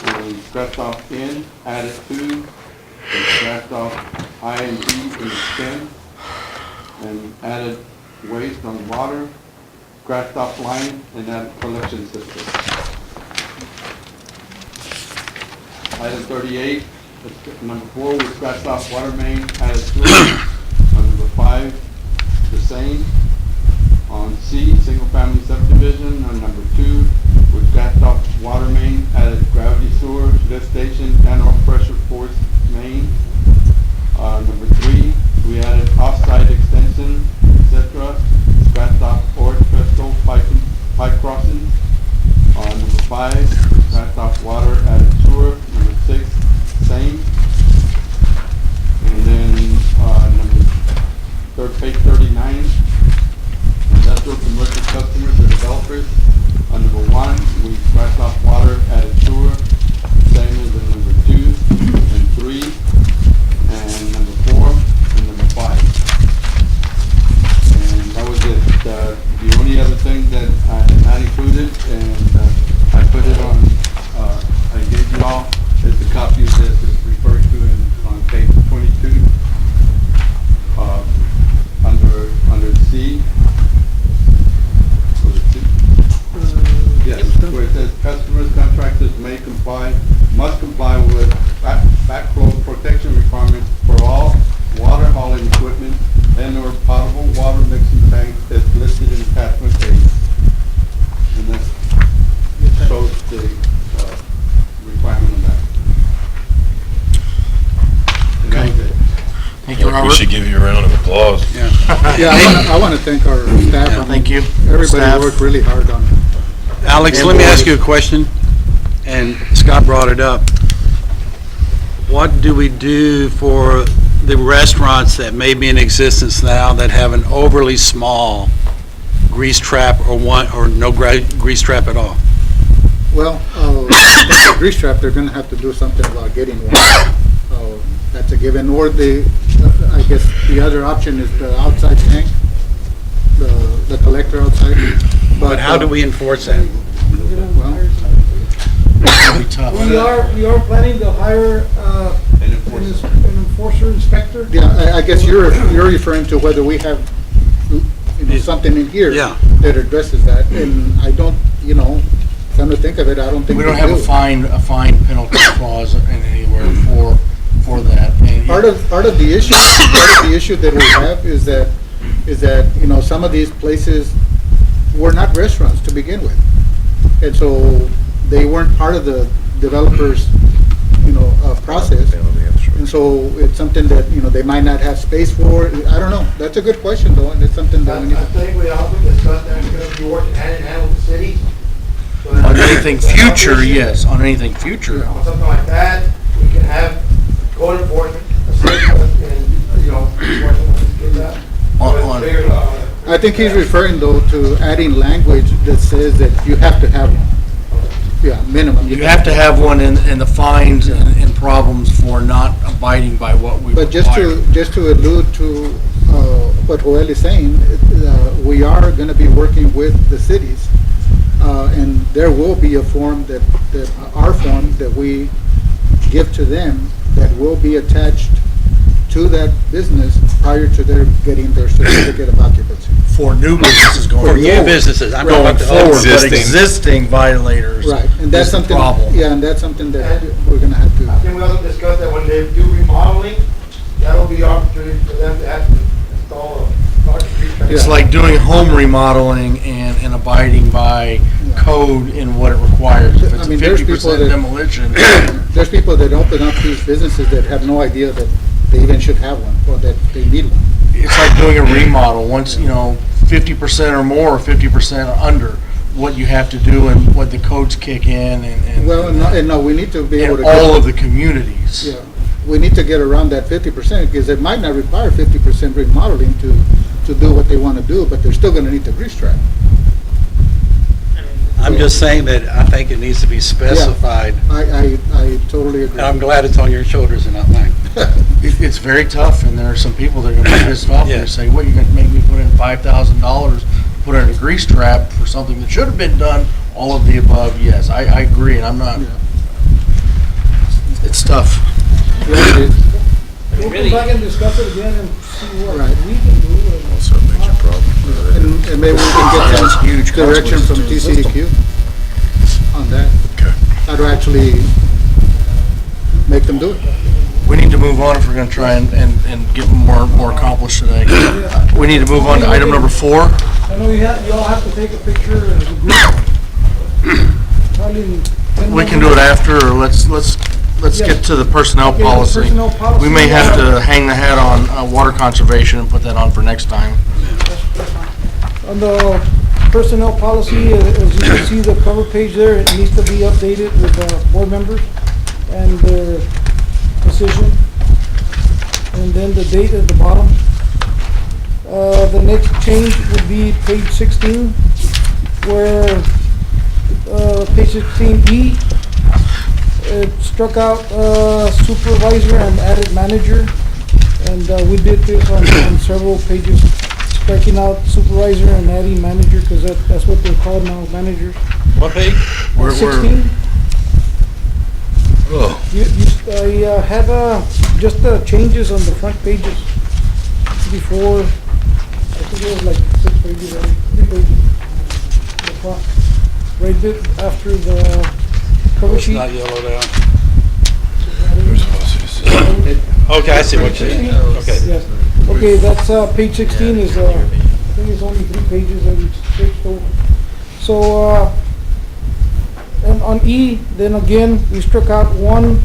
And we scratched off in, added to, and scratched off I and D in the stem, and added waste on water, scratched off line, and added collection system. Item 38, number 4, we scratched off water main, added sewer. On number 5, the same. On C, single-family subdivision. On number 2, we scratched off water main, added gravity sewer, lift station, and/or pressure force main. Number 3, we added off-site extension, etc. Scratched off orchestral pipe crossings. Number 5, we scratched off water, added sewer. Number 6, same. And then page 39, industrial commercial customers or developers. On number 1, we scratched off water, added sewer, same as in number 2 and 3, and number 4 and number 5. And that was it. The only other thing that I had not included, and I put it on, I gave you all, is the copy of this. It's referred to on page 22, under C. Yes, where it says customers, contractors must comply with backflow protection requirements for all water hauling equipment and/or potable water mixing tanks as listed in attachment A. And that shows the requirement of that. And that's it. Thank you, Robert. We should give you a round of applause. Yeah, I want to thank our staff. Yeah, thank you. Everybody Staff. worked really hard on it. Alex, let me ask you a question, and Scott brought it up. What do we do for the restaurants that may be in existence now that have an overly small grease trap or no grease trap at all? Well, the grease trap, they're going to have to do something about getting one. That's a given. Or I guess the other option is the outside tank, the collector outside. But how do we enforce that? Well, It'll be tough. We are planning to hire an enforcer inspector. yeah, I guess you're referring to whether we have something in here Yeah. that addresses that. And I don't, come to think of it, I don't think We don't have a fine penalty clause in anywhere for that. And Part of the issue that we have is that some of these places were not restaurants to begin with, and so they weren't part of the developer's process, and so it's something that they might not have space for. I don't know. That's a good question though, and it's something that we need I to. think we also discussed that we're gonna be working hand in hand with the city. So that- On anything future, yes, on anything future. On something like that, we can have code enforcement, get that. On- Figure it out. I think he's referring though to adding language that says that you have to have one. Yeah, minimum. You have to have one in the fines and problems for not abiding by what we require. But just to allude to what Joel is saying, we are going to be working with the cities, and there will be a form our form that we give to them that will be attached to that business prior to their getting their certificate of occupancy. For new businesses going For forward. new businesses, I'm talking Going about the forward, old but Existing. existing violators. Right, and that's is the something. problem. Yeah, and that's something that we're going to have I to. think we also discussed that when they do remodeling, that'll be opportunity for them to actually install a large street. It's like doing home remodeling and abiding by code in what it requires. If it's I mean, a there's 50% people that- demolition, There's people that open up these businesses that have no idea that they even should have one or that they need one. it's like doing a remodel. Once, 50% or more, or 50% or under, what you have to do and what the codes kick in and Well, and no, we need to be able to. all of the communities. Yeah, we need to get around that 50%, because it might not require 50% remodeling to do what they want to do, but they're still going to need the grease trap. I'm just saying that I think it needs to be specified, I totally agree. and I'm glad it's on your shoulders and not mine. It's very tough, and there are some people that are gonna be pissed off Yeah. and say, what, you're gonna make me put in $5,000, put in a grease trap for something that should have been done, all of the above, yes, I agree, and I'm not, Yeah. it's tough. Yeah, it is. We'll Really- come back and discuss it again and see what Right. we can do. and- Also a major problem. And maybe we can get That's some huge direction from consequences to the TCEQ on that, Okay. how to actually make them do it. We need to move on if we're gonna try and get more accomplished today. We need to move on to item number 4. I know you all have to take a picture as a group. Probably in 10 We can do it after, or let's get to the personnel Okay, the policy. personnel policy, We may have to hang the hat on water conservation and put that on for next time. On the personnel policy, as you can see, the cover page there, it needs to be updated with board members and their position, and then the date at the bottom. The next change would be page 16, where page 16E, it struck out supervisor and added manager, and we did this on several pages, striking out supervisor and adding manager, because that's what they're called now, managers. What page? We're- 16, Oh, I have just the changes on the front pages before, I think it was like 6 pages or 3 pages. The front, right there after the cover It's sheet. not yellowed out. Okay, I see what you're saying. Okay. Yes. Okay, that's, page 16 is, I think it's only 3 pages that we switched over. So, and on E, then again, we struck out 1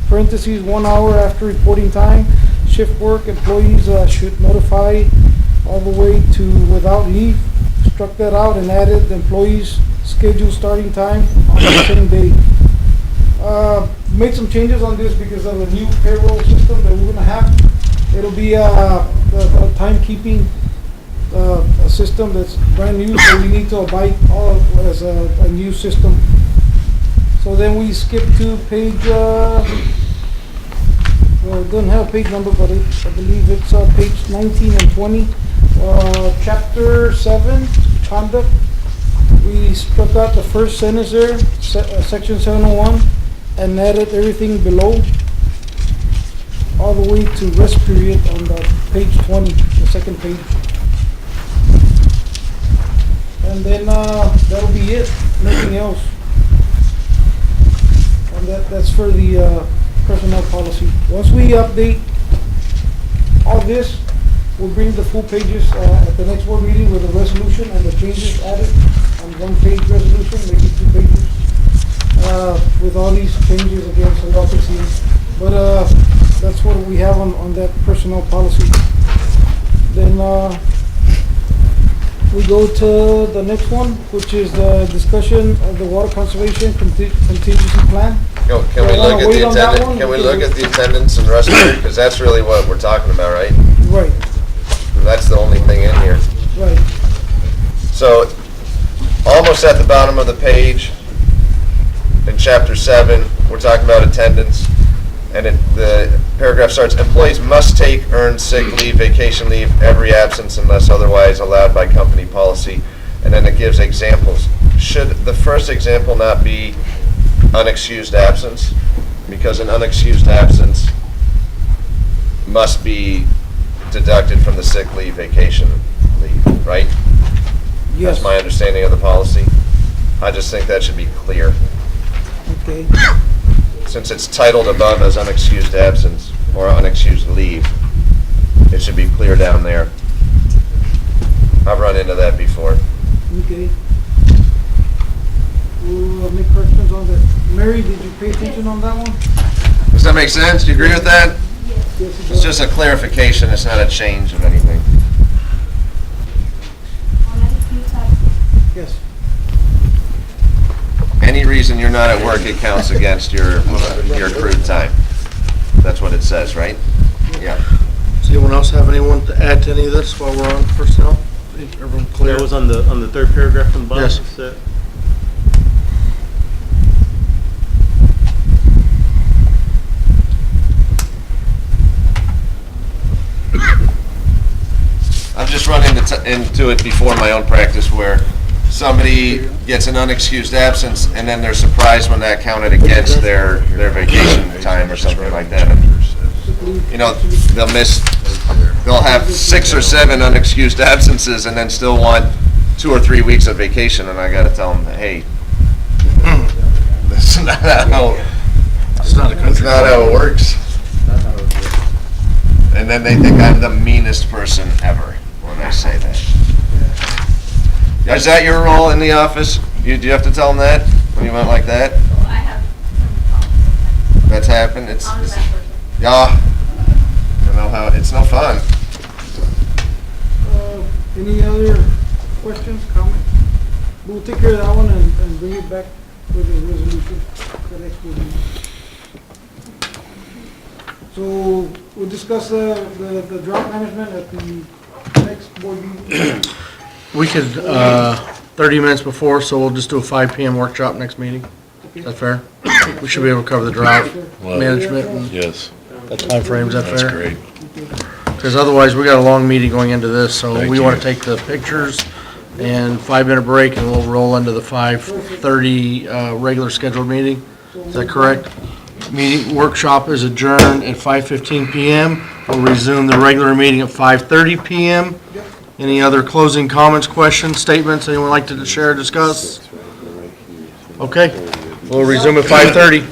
parentheses, 1 hour after reporting time. Shift work, employees should notify all the way to without leave. Struck that out and added the employees' scheduled starting time on the same day. Made some changes on this because of the new payroll system that we're gonna have. It'll be a timekeeping system that's brand new, so we need to abide all as a new system. So then we skip to page, well, it doesn't have a page number, but I believe it's page 19 and 20. Chapter 7, conduct. We struck out the first sentence there, section 701, and added everything below, all the way to rest period on the page 20, the second page. And then that'll be it, nothing else. And that's for the personnel policy. Once we update all this, we'll bring the full pages at the next board meeting with the resolution and the changes added on 1-page resolution, maybe 2 pages, with all these changes again, so y'all can see them. But that's what we have on that personnel policy. Then we go to the next one, which is the discussion of the water conservation contingency plan. Can we Wanna look at wait the on that attendance, one? can we look at the attendance and rest period? Because that's really what we're talking about, right? Right, That's the only thing in here. right. So, almost at the bottom of the page, in chapter 7, we're talking about attendance, and the paragraph starts, employees must take earned sick leave, vacation leave, every absence unless otherwise allowed by company policy, and then it gives examples. Should the first example not be unexcused absence? Because an unexcused absence must be deducted from the sick leave, vacation leave, right? Yes. That's my understanding of the policy. I just think that should be clear. Okay. Since it's titled above as unexcused absence or unexcused leave, it should be clear down there. I've run into that before. Okay. Any questions on that? Mary, did you pay attention on that one? Does that make sense? Do you agree with that? Yes, it It's does. just a clarification, it's not a change of anything. Yes. Any reason you're not at work, it counts against your accrued time. That's what it says, right? Yeah. Does anyone else have anyone to add to any of this while we're on personnel? Everyone clear? That was on the third paragraph from the bottom? Yes. Is that- I've just run into it before my own practice where somebody gets an unexcused absence and then they're surprised when that counted against their vacation time or something like that. And, you know, they'll have 6 or 7 unexcused absences and then still want 2 or 3 weeks of vacation, and I gotta tell them, hey, that's not how, It's not a that's country. not how it works. And then they think I'm the meanest person ever when I say that. Is that your role in the office? Do you have to tell them that when you went like that? So I have some problems That's happened? It's, on the back person. yeah. I know how, it's no fun. Any other questions, comments? We'll take care of that one and bring it back with a resolution for the next board meeting. So we'll discuss the drought management at the next board meeting. We could, 30 minutes before, so we'll just do a 5 PM workshop next meeting. Is that fair? We should be able to cover the drought management and Yes, that timeframe, is that fair? that's great. Because otherwise, we got a long meeting going into this, so Thank we you. want to take the pictures and 5-minute break, and we'll roll into the 5:30 regular scheduled meeting. Is that correct? Meeting, workshop is adjourned at 5:15 PM. We'll resume the regular meeting at 5:30 PM. Any other closing comments, questions, statements anyone like to share, discuss? Okay, we'll resume at 5:30.